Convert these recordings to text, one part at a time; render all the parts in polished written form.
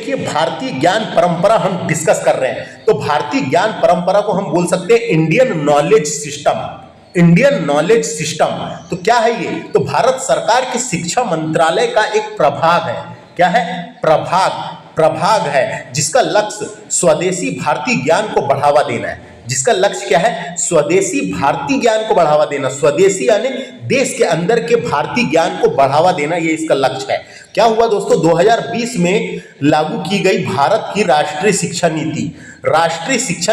देखिए भारतीय ज्ञान परंपरा हम डिस्कस कर रहे हैं, तो भारतीय ज्ञान परंपरा को हम बोल सकते हैं Indian knowledge system. Indian knowledge system तो क्या है ये? तो भारत सरकार के शिक्षा मंत्रालय का एक प्रभाग है। क्या है? प्रभाग है, जिसका लक्ष्य स्वदेशी भारतीय ज्ञान को बढ़ावा देना है। जिसका लक्ष्य क्या है? स्वदेशी भारतीय ज्ञान को बढ़ावा देना। स्वदेशी यानी देश के अंदर के भारतीय ज्ञान को बढ़ावा देना, ये इसका लक्ष्य है। क्या हुआ दोस्तों? 2020 में लागू की गई भारत की राष्ट्रीय शिक्षा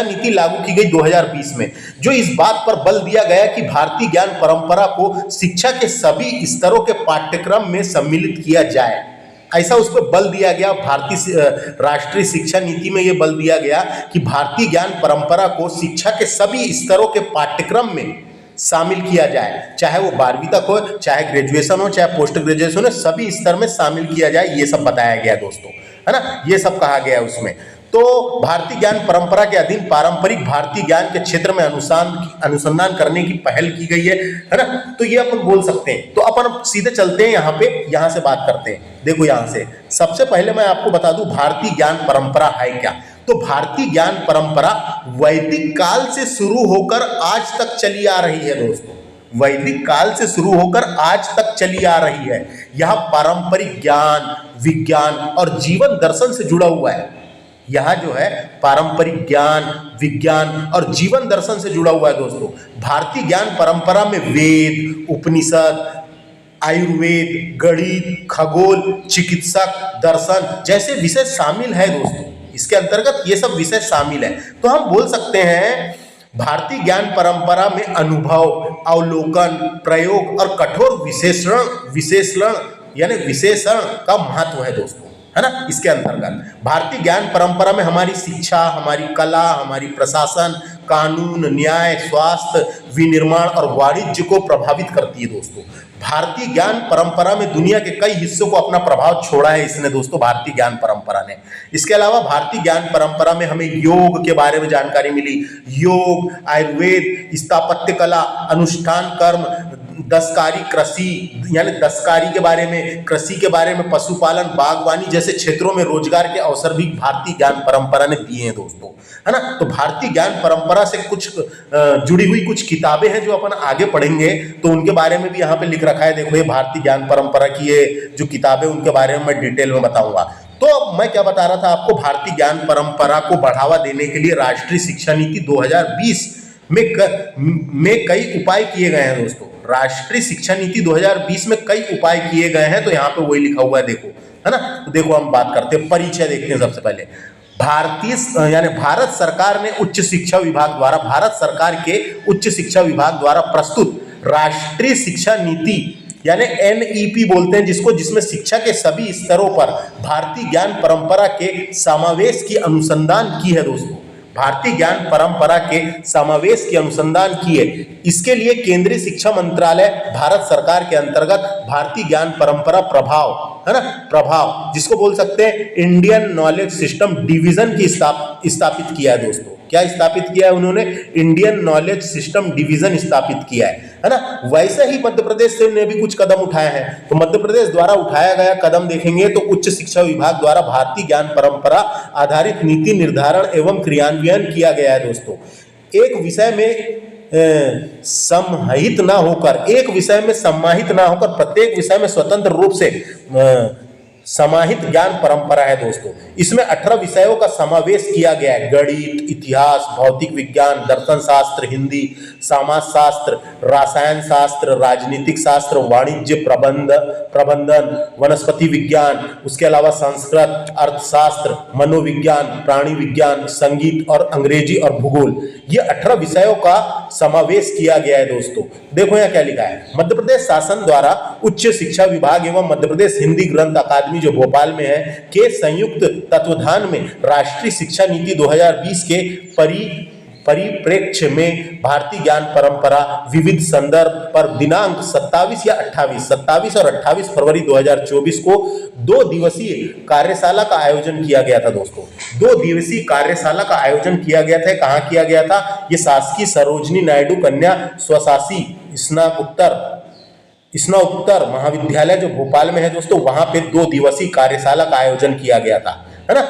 नीति लागू की गई 2020 में, जो इस बात पर बल दिया गया कि भारतीय ज्ञान परंपरा को शिक्षा के सभी स्तरों के पाठ्यक्रम में सम्मिलित किया जाए। ऐसा उस पर बल दिया गया। भारतीय राष्ट्रीय शिक्षा नीति में यह बल दिया गया कि भारतीय ज्ञान परंपरा को शिक्षा के सभी स्तरों के पाठ्यक्रम में शामिल किया जाए, चाहे वो 12वीं तक हो, चाहे ग्रेजुएशन हो, चाहे पोस्ट ग्रेजुएशन हो, सभी स्तर में शामिल किया जाए। ये सब बताया गया दोस्तों, है ना, ये सब कहा गया उसमें। तो भारतीय ज्ञान परंपरा के अधीन पारंपरिक भारतीय ज्ञान के क्षेत्र में अनुसंधान करने की पहल की गई है ना। तो ये अपन बोल सकते हैं। तो अपन सीधे चलते हैं यहाँ से बात करते हैं। देखो यहाँ से सबसे पहले मैं आपको बता दूं भारतीय ज्ञान परंपरा है क्या। तो भारतीय ज्ञान परंपरा वैदिक काल से शुरू होकर आज तक चली आ रही है दोस्तों। वैदिक काल से शुरू होकर आज तक चली आ रही है। यह पारंपरिक ज्ञान, विज्ञान और जीवन दर्शन से जुड़ा हुआ है। यह जो है पारंपरिक ज्ञान, विज्ञान और जीवन दर्शन से जुड़ा हुआ है दोस्तों। भारतीय ज्ञान परंपरा में वेद, उपनिषद, आयुर्वेद, गणित, खगोल, चिकित्सक, दर्शन जैसे विषय शामिल है दोस्तों। इसके अंतर्गत ये सब विषय शामिल है। तो हम बोल सकते हैं भारतीय ज्ञान परंपरा में अनुभव, अवलोकन, प्रयोग और कठोर विशेषण का महत्व है दोस्तों, है ना। इसके अंतर्गत भारतीय ज्ञान परंपरा में हमारी शिक्षा, हमारी कला, हमारी प्रशासन, कानून, न्याय, स्वास्थ्य, विनिर्माण और वाणिज्य को प्रभावित करती है दोस्तों। भारतीय ज्ञान परंपरा में दुनिया के कई हिस्सों को अपना प्रभाव छोड़ा है इसने दोस्तों, भारतीय ज्ञान परंपरा ने। इसके अलावा भारतीय ज्ञान परंपरा में हमें योग के बारे में जानकारी मिली। योग, आयुर्वेद, स्थापत्य कला, अनुष्ठान कर्म, दस्तकारी, कृषि यानी दस्तकारी के बारे में, कृषि के बारे में, पशुपालन, बागवानी जैसे क्षेत्रों में रोजगार के अवसर भी भारतीय ज्ञान परंपरा ने दिए हैं दोस्तों, है ना। तो भारतीय ज्ञान परंपरा से कुछ जुड़ी हुई कुछ किताबें हैं जो अपन आगे पढ़ेंगे, तो उनके बारे में भी यहाँ पे लिख रखा है। देखो ये भारतीय ज्ञान परंपरा की ये जो किताबें, उनके बारे में मैं डिटेल में बताऊंगा। तो मैं क्या बता रहा था आपको, भारतीय ज्ञान परंपरा को बढ़ावा देने के लिए राष्ट्रीय शिक्षा नीति 2020 में कई उपाय किए गए हैं दोस्तों। राष्ट्रीय शिक्षा नीति 2020 में कई उपाय किए गए हैं। तो यहाँ पे वही लिखा हुआ है, देखो, है ना। तो देखो हम बात करते हैं, परिचय देखते हैं सबसे पहले। भारत सरकार ने उच्च शिक्षा विभाग द्वारा, भारत सरकार के उच्च शिक्षा विभाग द्वारा प्रस्तुत राष्ट्रीय शिक्षा नीति यानी NEP बोलते हैं जिसको, जिसमें शिक्षा के सभी स्तरों पर भारतीय ज्ञान परंपरा के समावेश की अनुसंधान की है दोस्तों। भारतीय ज्ञान परंपरा के समावेश की अनुसंधान की है। इसके लिए केंद्रीय शिक्षा मंत्रालय भारत सरकार के अंतर्गत भारतीय ज्ञान परंपरा प्रभाग, है ना, प्रभाग जिसको बोल सकते हैं इंडियन नॉलेज सिस्टम डिवीजन की स्थापित किया है दोस्तों। क्या स्थापित किया है उन्होंने? इंडियन नॉलेज सिस्टम डिवीजन स्थापित किया है ना। वैसे ही मध्य प्रदेश ने भी कुछ कदम उठाए हैं। तो मध्य प्रदेश द्वारा उठाया गया कदम देखेंगे तो उच्च शिक्षा विभाग द्वारा भारतीय ज्ञान परंपरा आधारित नीति निर्धारण एवं क्रियान्वयन किया गया है दोस्तों। एक विषय में समाहित ना होकर प्रत्येक विषय में स्वतंत्र रूप से समाहित ज्ञान परंपरा है दोस्तों। इसमें 18 विषयों का समावेश किया गया है। गणित, इतिहास, भौतिक विज्ञान, दर्शन शास्त्र, हिंदी, समाज शास्त्र, रसायन शास्त्र, राजनीतिक शास्त्र, वाणिज्य, प्रबंधन, वनस्पति विज्ञान, उसके अलावा संस्कृत, अर्थशास्त्र, मनोविज्ञान, प्राणी विज्ञान, संगीत और अंग्रेजी और भूगोल, ये 18 विषयों का समावेश किया गया है दोस्तों। देखो यहाँ क्या लिखा है, मध्य प्रदेश शासन द्वारा उच्च शिक्षा विभाग एवं मध्य प्रदेश हिंदी ग्रंथ अकादमी जो भोपाल में है के संयुक्त तत्वाधान में राष्ट्रीय शिक्षा नीति 2020 के परिप्रेक्ष्य में भारतीय ज्ञान परंपरा विविध संदर्भ पर दिनांक 27 और 28 फरवरी 2024 को 2 दिवसीय कार्यशाला का आयोजन किया गया था दोस्तों। 2 दिवसीय कार्यशाला का आयोजन किया गया था। कहाँ किया गया था? ये शासकीय सरोजनी नायडू कन्या स्वशासी स्नातकोत्तर महाविद्यालय जो भोपाल में है दोस्तों, वहां पे 2 दिवसीय कार्यशाला का आयोजन किया गया था। है ना।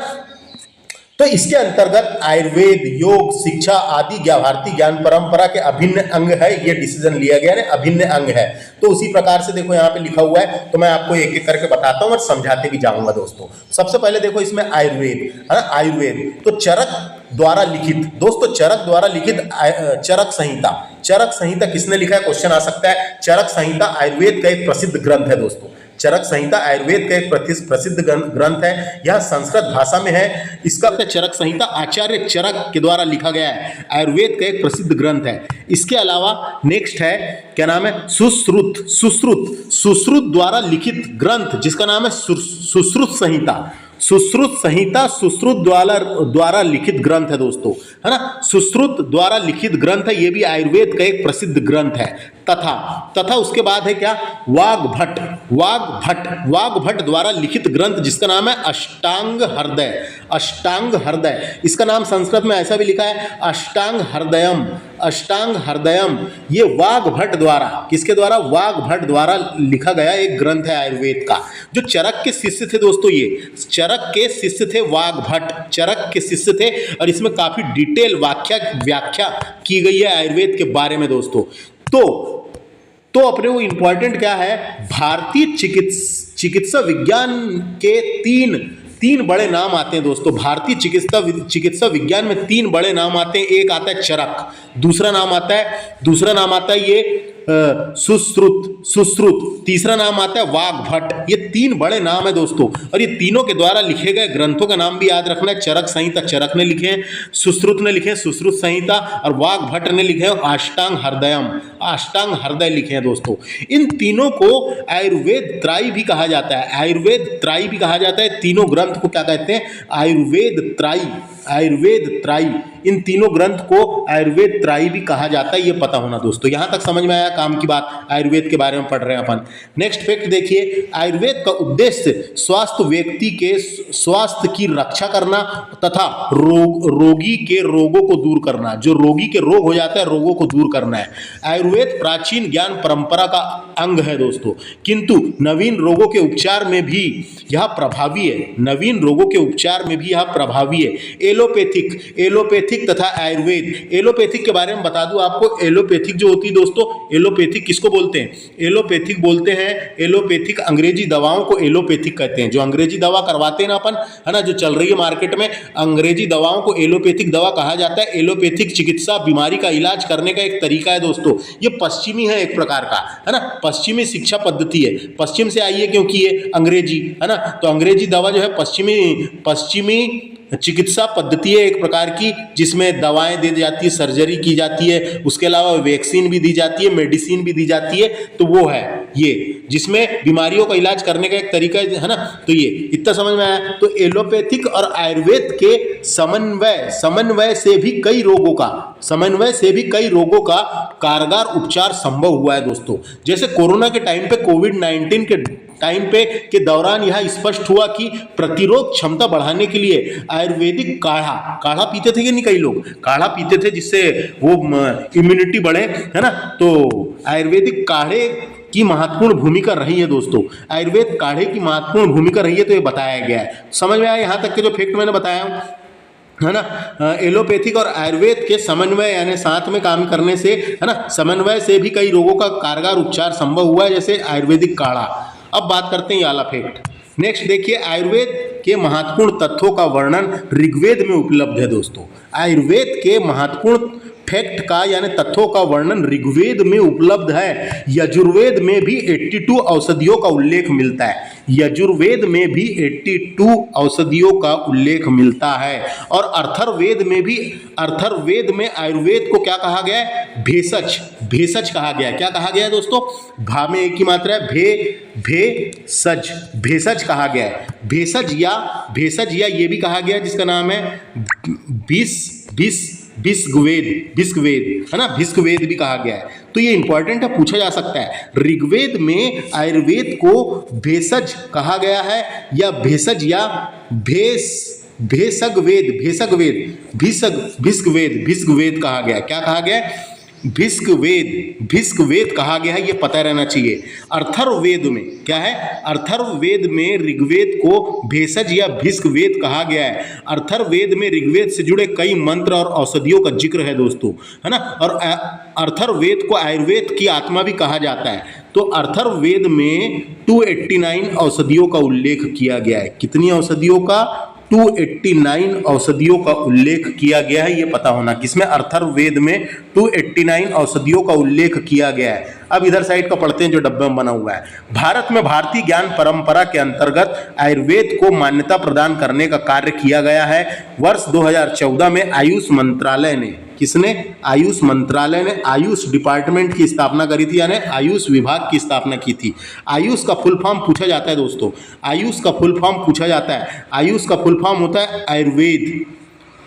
तो इसके अंतर्गत आयुर्वेद, योग, शिक्षा आदि भारतीय ज्ञान परंपरा के अभिन्न अंग है, ये डिसीजन लिया गया है, अभिन्न अंग है। तो उसी प्रकार से देखो यहाँ पे लिखा हुआ है, तो मैं आपको एक एक करके बताता हूँ और समझाते भी जाऊंगा दोस्तों। सबसे पहले देखो इसमें आयुर्वेद है ना, आयुर्वेद तो चरक द्वारा लिखित, दोस्तों चरक द्वारा लिखित चरक संहिता। चरक संहिता किसने लिखा है, क्वेश्चन आ सकता है। चरक संहिता आयुर्वेद का एक प्रसिद्ध ग्रंथ है दोस्तों। चरक संहिता आयुर्वेद का एक प्रसिद्ध ग्रंथ है, यह संस्कृत भाषा में है। इसका चरक संहिता आचार्य चरक के द्वारा लिखा गया है, आयुर्वेद का एक प्रसिद्ध ग्रंथ है। इसके अलावा नेक्स्ट है, क्या नाम है, सुश्रुत। सुश्रुत सुश्रुत द्वारा लिखित ग्रंथ जिसका नाम है सुश्रुत संहिता। सुश्रुत संहिता सुश्रुत द्वारा लिखित ग्रंथ है दोस्तों, है ना। सुश्रुत द्वारा लिखित ग्रंथ है, ये भी आयुर्वेद का एक प्रसिद्ध ग्रंथ है। तथा उसके बाद है क्या, वाग्भट। वाग्भट द्वारा लिखित ग्रंथ जिसका नाम है अष्टांग हृदय। अष्टांग हृदय, इसका नाम संस्कृत में ऐसा भी लिखा है अष्टांग हृदयम। अष्टांग हृदयम ये वाग्भट द्वारा, किसके द्वारा, वाग्भट द्वारा लिखा गया एक ग्रंथ है आयुर्वेद का। जो चरक के शिष्य थे दोस्तों, ये चरक के शिष्य थे वाग्भट, चरक के शिष्य थे, और इसमें काफी डिटेल व्याख्या की गई है आयुर्वेद के बारे में दोस्तों। तो अपने को इंपॉर्टेंट क्या है, भारतीय चिकित्सा विज्ञान के तीन बड़े नाम आते हैं दोस्तों। भारतीय चिकित्सा विज्ञान में तीन बड़े नाम आते हैं। एक आता है चरक, दूसरा नाम आता है ये सुश्रुत, तीसरा नाम आता है वाग्भट। ये तीन बड़े नाम है दोस्तों, और ये तीनों के द्वारा लिखे गए ग्रंथों का नाम भी याद रखना है। चरक संहिता चरक ने लिखे हैं, सुश्रुत ने लिखे हैं सुश्रुत संहिता, और वाग्भट ने लिखे हैं अष्टांग हृदयम, अष्टांग हृदय लिखे हैं दोस्तों। इन तीनों को आयुर्वेद त्राई भी कहा जाता है, आयुर्वेद त्राई भी कहा जाता है। तीनों ग्रंथ को क्या कहते हैं, आयुर्वेद त्राई। आयुर्वेद त्राई, इन तीनों ग्रंथ को आयुर्वेद त्राई भी कहा जाता है, ये पता होना दोस्तों। यहां तक समझ में आया काम की बात, आयुर्वेद के बारे में पढ़ रहे हैं अपन। नेक्स्ट फैक्ट देखिए, आयुर्वेद का उद्देश्य स्वास्थ्य व्यक्ति के स्वास्थ्य की रक्षा करना तथा रोगी के रोगों को दूर करना। जो रोगी के रोग हो जाता है, रोगों को दूर करना है। आयुर्वेद प्राचीन ज्ञान परंपरा का अंग है दोस्तों, किंतु नवीन रोगों के उपचार में भी यह प्रभावी है। नवीन रोगों के उपचार में भी यह प्रभावी है। एलोपैथिक तथा आयुर्वेद। एलोपैथिक के बारे में बता दूं आपको, एलोपैथिक जो होती है दोस्तों, एलोपैथिक किसको बोलते हैं, एलोपैथिक बोलते हैं, एलोपैथिक अंग्रेजी दवाओं को एलोपैथिक कहते हैं। जो अंग्रेजी दवा करवाते हैं ना अपन, है ना, जो चल रही है मार्केट में, अंग्रेजी दवाओं को एलोपैथिक दवा कहा जाता है। एलोपैथिक चिकित्सा बीमारी का इलाज करने का एक तरीका है दोस्तों। ये पश्चिमी है एक प्रकार का, है ना, पश्चिमी शिक्षा पद्धति है। पश्चिम से आई है क्योंकि ये अंग्रेजी, है ना, तो अंग्रेजी दवा जो है पश्चिमी चिकित्सा पद्धति है एक प्रकार की, जिसमें दवाएं दी जाती है, सर्जरी की जाती है, उसके अलावा वैक्सीन भी दी जाती है, मेडिसिन भी दी जाती है। तो वो है ये, जिसमें बीमारियों का इलाज करने का एक तरीका है ना। तो ये इतना समझ में आया। तो एलोपैथिक और आयुर्वेद के समन्वय से भी कई रोगों का कारगर उपचार संभव हुआ है दोस्तों। जैसे कोरोना के टाइम पे, कोविड-19 के टाइम पे के दौरान यह स्पष्ट हुआ कि प्रतिरोध क्षमता बढ़ाने के लिए आयुर्वेदिक काढ़ा पीते थे कि नहीं, कई लोग काढ़ा पीते थे जिससे वो इम्यूनिटी बढ़े, है ना। तो आयुर्वेदिक काढ़े की महत्वपूर्ण भूमिका रही है दोस्तों, आयुर्वेद काढ़े की महत्वपूर्ण भूमिका रही है, तो ये बताया गया है। समझ में आया यहाँ तक के जो फैक्ट मैंने बताया हूँ, है ना। एलोपैथिक और आयुर्वेद के समन्वय यानी साथ में काम करने से, है ना, समन्वय से भी कई रोगों का कारगर उपचार संभव हुआ है, जैसे आयुर्वेदिक काढ़ा। अब बात करते हैं ये वाला फैक्ट। नेक्स्ट देखिए, आयुर्वेद के महत्वपूर्ण तथ्यों का वर्णन ऋग्वेद में उपलब्ध है दोस्तों। आयुर्वेद के महत्वपूर्ण फैक्ट का यानी तथ्यों का वर्णन ऋग्वेद में उपलब्ध है। यजुर्वेद में भी 82 औषधियों का उल्लेख मिलता है। यजुर्वेद में भी 82 औषधियों का उल्लेख मिलता है। और अथर्ववेद में आयुर्वेद को क्या कहा गया है, भेषज कहा गया है। क्या कहा गया है दोस्तों, भा में एक ही मात्रा है, भेषज कहा गया है। भेषज या ये भी कहा गया है, जिसका नाम है भिस्कवेद, है ना, भिस्कवेद भी कहा गया है। तो ये इंपॉर्टेंट है, पूछा जा सकता है। ऋग्वेद में आयुर्वेद को भेषज कहा गया है, या भेषज या भिस्कवेद कहा गया है। क्या कहा गया है, भिष्क वेद कहा गया है, ये पता रहना चाहिए। अर्थर्ववेद में क्या है, अर्थर्ववेद में ऋग्वेद को भेषज या भिष्क वेद कहा गया है। अर्थर्ववेद में ऋग्वेद से जुड़े कई मंत्र और औषधियों का जिक्र है दोस्तों, है ना। और अर्थर्ववेद को आयुर्वेद की आत्मा भी कहा जाता है। तो अर्थर्ववेद में 289 औषधियों का उल्लेख किया गया है। कितनी औषधियों का, 289 औषधियों का उल्लेख किया गया है, ये पता होना। किसमें, अर्थर्ववेद में 289 औषधियों का उल्लेख किया गया है। अब इधर साइड का पढ़ते हैं जो डब्बे में बना हुआ है। भारत में भारतीय ज्ञान परंपरा के अंतर्गत आयुर्वेद को मान्यता प्रदान करने का कार्य किया गया है। वर्ष 2014 में आयुष मंत्रालय ने, किसने, आयुष मंत्रालय ने आयुष डिपार्टमेंट की स्थापना करी थी, यानी आयुष विभाग की स्थापना की थी। आयुष का फुल फॉर्म पूछा जाता है दोस्तों, आयुष का फुल फॉर्म पूछा जाता है। आयुष का फुल फॉर्म होता है आयुर्वेद,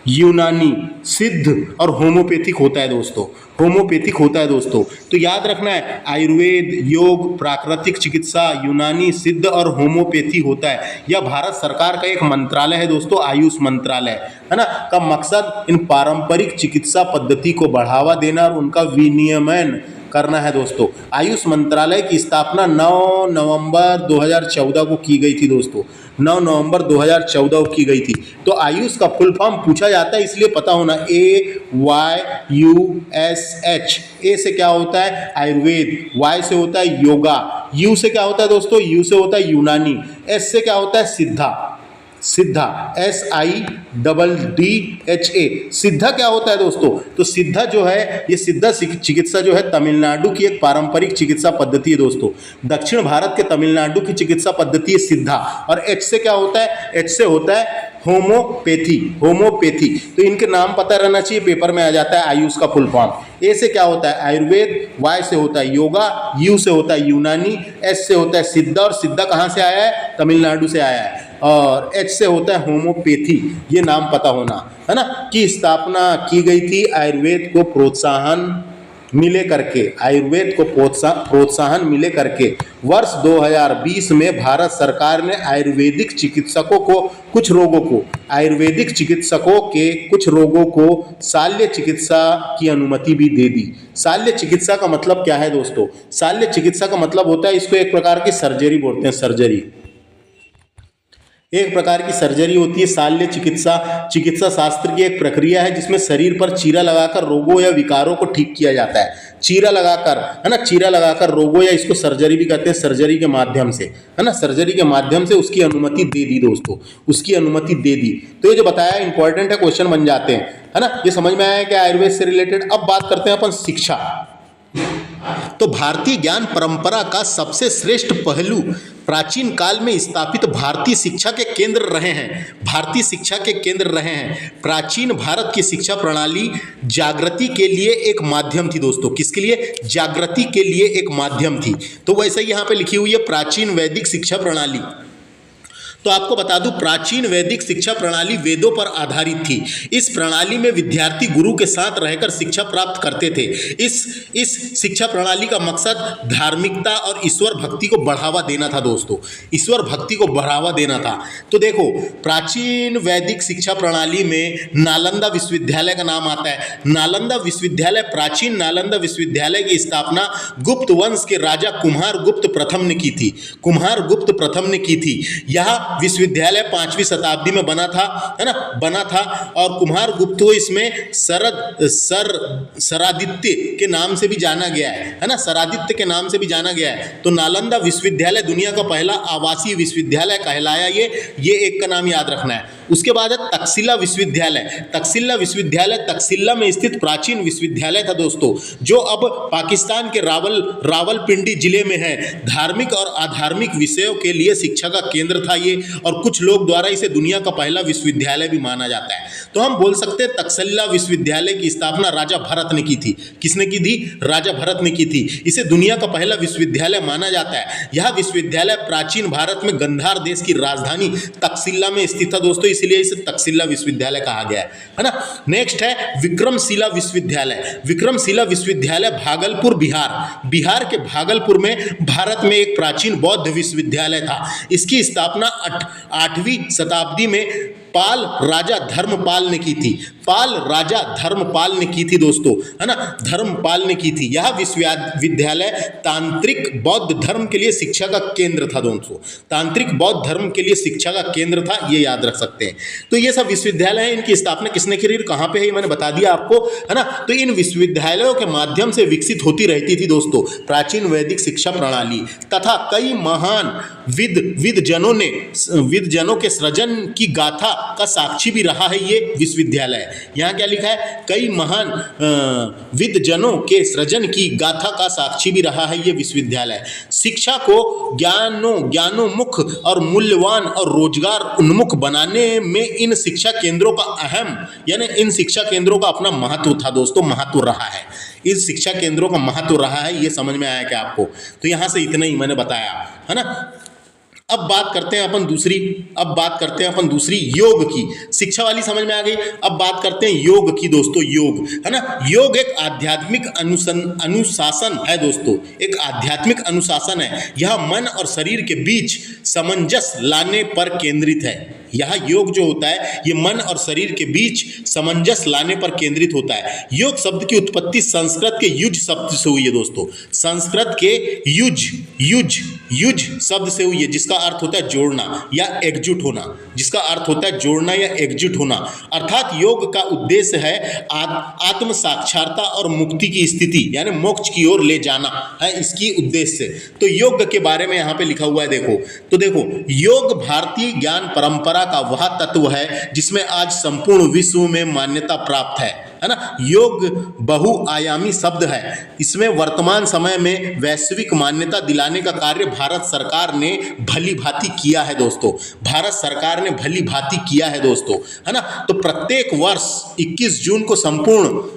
यूनानी, सिद्ध और होम्योपैथिक होता है दोस्तों, होम्योपैथिक होता है दोस्तों। तो याद रखना है, आयुर्वेद, योग, प्राकृतिक चिकित्सा, यूनानी, सिद्ध और होम्योपैथी होता है। यह भारत सरकार का एक मंत्रालय है दोस्तों, आयुष मंत्रालय, है ना। का मकसद इन पारंपरिक चिकित्सा पद्धति को बढ़ावा देना और उनका विनियमन करना है दोस्तों। आयुष मंत्रालय की स्थापना 9 नवंबर 2014 को की गई थी दोस्तों, 9 नवंबर 2014 को की गई थी। तो आयुष का फुल फॉर्म पूछा जाता है, इसलिए पता होना, AYUSH। ए से क्या होता है, आयुर्वेद, वाई से होता है योगा, यू से क्या होता है दोस्तों, यू से होता है यूनानी, एस से क्या होता है सिद्धा, सिद्धा, SIDDHA। सिद्धा क्या होता है दोस्तों, तो सिद्धा जो है, ये सिद्धा चिकित्सा जो है तमिलनाडु की एक पारंपरिक चिकित्सा पद्धति है दोस्तों। दक्षिण भारत के तमिलनाडु की चिकित्सा पद्धति है सिद्धा। और एच से क्या होता है, एच से होता है होम्योपैथी, होम्योपैथी। तो इनके नाम पता रहना चाहिए, पेपर में आ जाता है आयुष का फुल फॉर्म। ए से क्या होता है आयुर्वेद, वाई से होता है योगा, यू से होता है यूनानी, एस से होता है सिद्धा, और सिद्धा कहाँ से आया है, तमिलनाडु से आया है। और एच से होता है होम्योपैथी, ये नाम पता होना, है ना। की स्थापना की गई थी आयुर्वेद को प्रोत्साहन मिले करके, आयुर्वेद को प्रोत्साहन मिले करके। वर्ष 2020 में भारत सरकार ने आयुर्वेदिक चिकित्सकों को कुछ रोगों को शल्य चिकित्सा की अनुमति भी दे दी। शल्य चिकित्सा का मतलब क्या है दोस्तों, शल्य चिकित्सा का मतलब होता है, इसको एक प्रकार की सर्जरी बोलते हैं, सर्जरी, एक प्रकार की सर्जरी होती है। शल्य चिकित्सा शास्त्र की एक प्रक्रिया है जिसमें शरीर पर चीरा लगाकर रोगों या विकारों को ठीक किया जाता है। चीरा लगाकर, है ना, चीरा लगाकर रोगों, या इसको सर्जरी भी कहते हैं, सर्जरी के माध्यम से, है ना, सर्जरी के माध्यम से उसकी अनुमति दे दी दोस्तों, उसकी अनुमति दे दी। तो ये जो बताया इंपॉर्टेंट है, क्वेश्चन बन जाते हैं, है ना। ये समझ में आया कि आयुर्वेद से रिलेटेड। अब बात करते हैं अपन शिक्षा। तो भारतीय ज्ञान परंपरा का सबसे श्रेष्ठ पहलू प्राचीन काल में स्थापित भारतीय शिक्षा के केंद्र रहे हैं, भारतीय शिक्षा के केंद्र रहे हैं। प्राचीन भारत की शिक्षा प्रणाली जागृति के लिए एक माध्यम थी दोस्तों, किसके लिए, जागृति के लिए एक माध्यम थी। तो वैसे ही यहाँ पे लिखी हुई है प्राचीन वैदिक शिक्षा प्रणाली। तो आपको बता दूं, प्राचीन वैदिक शिक्षा प्रणाली वेदों पर आधारित थी। इस प्रणाली में विद्यार्थी गुरु के साथ रहकर शिक्षा प्राप्त करते थे। इस शिक्षा प्रणाली का मकसद धार्मिकता और ईश्वर भक्ति को बढ़ावा देना था दोस्तों, ईश्वर भक्ति को बढ़ावा देना था। तो देखो, प्राचीन वैदिक शिक्षा प्रणाली में नालंदा विश्वविद्यालय का नाम आता है। नालंदा विश्वविद्यालय, प्राचीन नालंदा विश्वविद्यालय की स्थापना गुप्त वंश के राजा कुम्हार गुप्त प्रथम ने की थी, कुम्हार गुप्त प्रथम ने की थी। यह विश्वविद्यालय 5वीं शताब्दी में बना था, है ना, बना था। और कुम्हार गुप्त को इसमें सरादित्य के नाम से भी जाना गया है ना, सरादित्य के नाम से भी जाना गया है। तो नालंदा विश्वविद्यालय दुनिया का पहला आवासीय विश्वविद्यालय कहलाया ये एक का नाम याद रखना है। उसके बाद है तक्षशिला विश्वविद्यालय। तक्षशिला विश्वविद्यालय तक्षशिला में स्थित प्राचीन विश्वविद्यालय था दोस्तों, जो अब पाकिस्तान के रावलपिंडी जिले में है। धार्मिक और आधार्मिक विषयों के लिए शिक्षा का केंद्र था ये, और कुछ लोग द्वारा इसे दुनिया का पहला विश्वविद्यालय भी माना जाता है। तो हम बोल सकते हैं तक्षशिला विश्वविद्यालय की स्थापना राजा भरत ने की थी। किसने की थी, राजा भरत ने की थी। इसे दुनिया का पहला विश्वविद्यालय माना जाता है। यह विश्वविद्यालय प्राचीन भारत में गंधार देश की राजधानी तक्षशिला में स्थित था दोस्तों, इसलिए इसे तक्षशिला विश्वविद्यालय कहा गया है ना। नेक्स्ट है विक्रमशिला विश्वविद्यालय। विक्रमशिला विश्वविद्यालय भागलपुर, बिहार के भागलपुर में भारत में एक प्राचीन बौद्ध विश्वविद्यालय था। इसकी स्थापना 8वीं शताब्दी में पाल राजा धर्मपाल ने की थी। पाल राजा धर्मपाल ने की थी दोस्तों, है ना, धर्मपाल ने की थी। यह विश्वविद्यालय तांत्रिक बौद्ध धर्म के लिए शिक्षा का केंद्र था दोस्तों, तांत्रिक बौद्ध धर्म के लिए शिक्षा का केंद्र था, ये याद रख सकते हैं। तो ये सब विश्वविद्यालय हैं, इनकी स्थापना किसने करी, कहाँ पे है, मैंने बता दिया आपको, है ना। तो इन विश्वविद्यालयों के माध्यम से विकसित होती रहती थी दोस्तों प्राचीन वैदिक शिक्षा प्रणाली, तथा कई महान विद्वजनों के सृजन की गाथा का साक्षी भी रहा है ये विश्वविद्यालय। यहाँ क्या लिखा है, कई महान विद्वजनों के सृजन की गाथा का साक्षी भी रहा है ये विश्वविद्यालय। शिक्षा को ज्ञानोन्मुख और मूल्यवान और रोजगार उन्मुख बनाने में इन शिक्षा केंद्रों का अहम, यानी इन शिक्षा केंद्रों का अपना महत्व था दोस्तों, महत्व रहा है, इस शिक्षा केंद्रों का महत्व रहा है। ये समझ में आया क्या आपको? तो यहाँ से इतना ही मैंने बताया, है ना। अब बात करते हैं अपन दूसरी योग की। शिक्षा वाली समझ में आ गई, अब बात करते हैं योग की दोस्तों। योग, है ना, योग एक आध्यात्मिक अनुशासन है दोस्तों, एक आध्यात्मिक अनुशासन है। यह मन और शरीर के बीच सामंजस्य लाने पर केंद्रित है। यह योग जो होता है ये मन और शरीर के बीच सामंजस्य लाने पर केंद्रित होता है। योग शब्द की उत्पत्ति संस्कृत के युज शब्द से हुई है दोस्तों, संस्कृत के युज शब्द से हुई है, जिसका अर्थ होता है जोड़ना या एकजुट होना, जिसका अर्थ होता है जोड़ना या एकजुट होना। अर्थात योग का उद्देश्य है आत्म साक्षात्कार और मुक्ति की स्थिति, यानी मोक्ष की ओर ले जाना है इसकी उद्देश्य। तो योग के बारे में यहाँ पे लिखा हुआ है, देखो योग भारतीय ज्ञान परंपरा का वह तत्व है जिसमें आज संपूर्ण विश्व में मान्यता प्राप्त है ना। योग बहुआयामी शब्द है, इसमें वर्तमान समय में वैश्विक मान्यता दिलाने का कार्य भारत सरकार ने भली भांति किया है दोस्तों, भारत सरकार ने भली भांति किया है दोस्तों, है ना। तो प्रत्येक वर्ष 21 जून को संपूर्ण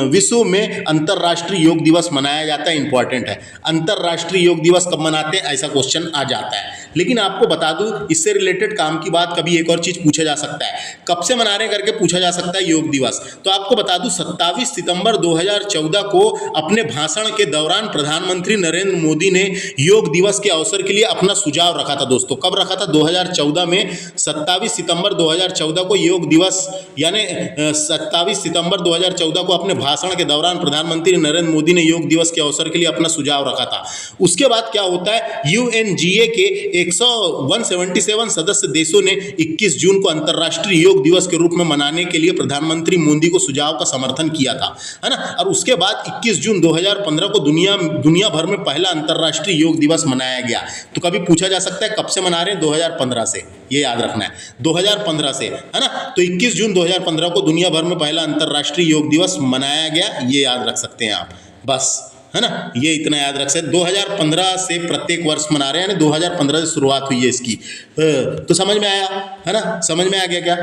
विश्व में अंतर्राष्ट्रीय योग दिवस मनाया जाता है। इंपॉर्टेंट है, अंतर्राष्ट्रीय योग दिवस कब मनाते हैं, ऐसा क्वेश्चन आ जाता है। लेकिन आपको बता दूं, इससे रिलेटेड काम की बात कभी एक और चीज पूछा जा सकता है, कब से मना रहे करके पूछा जा सकता है योग दिवस। तो आपको बता दूं 27 सितंबर 2014 को अपने भाषण के दौरान प्रधानमंत्री नरेंद्र मोदी ने योग दिवस के अवसर के लिए अपना सुझाव रखा था दोस्तों। कब रखा था? 2014 में 27 सितंबर 2014 को योग दिवस, यानी 27 सितंबर 2014 को अपने भाषण के दौरान प्रधानमंत्री नरेंद्र मोदी ने योग दिवस के अवसर के लिए अपना सुझाव रखा था। उसके बाद क्या होता है, यूएनजीए के 177 सदस्य देशों ने 21 जून को अंतर्राष्ट्रीय योग दिवस के रूप में मनाने के लिए प्रधानमंत्री मोदी को सुझाव का समर्थन किया था, है ना। और उसके बाद 21 जून 2015 को दुनिया भर में पहला अंतर्राष्ट्रीय योग दिवस मनाया गया। तो कभी पूछा जा सकता है कब से मना रहे हैं, 2015 से, ये याद रखना है, 2015 से, है ना। तो 21 जून 2015 को दुनिया भर में पहला अंतर्राष्ट्रीय योग दिवस मनाया गया, ये याद रख सकते हैं आप, बस, है ना, ये इतना याद रख सकते। 2015 से प्रत्येक वर्ष मना रहे हैं, यानी 2015 से शुरुआत हुई है इसकी। तो समझ में आया, है ना, समझ में आ गया क्या?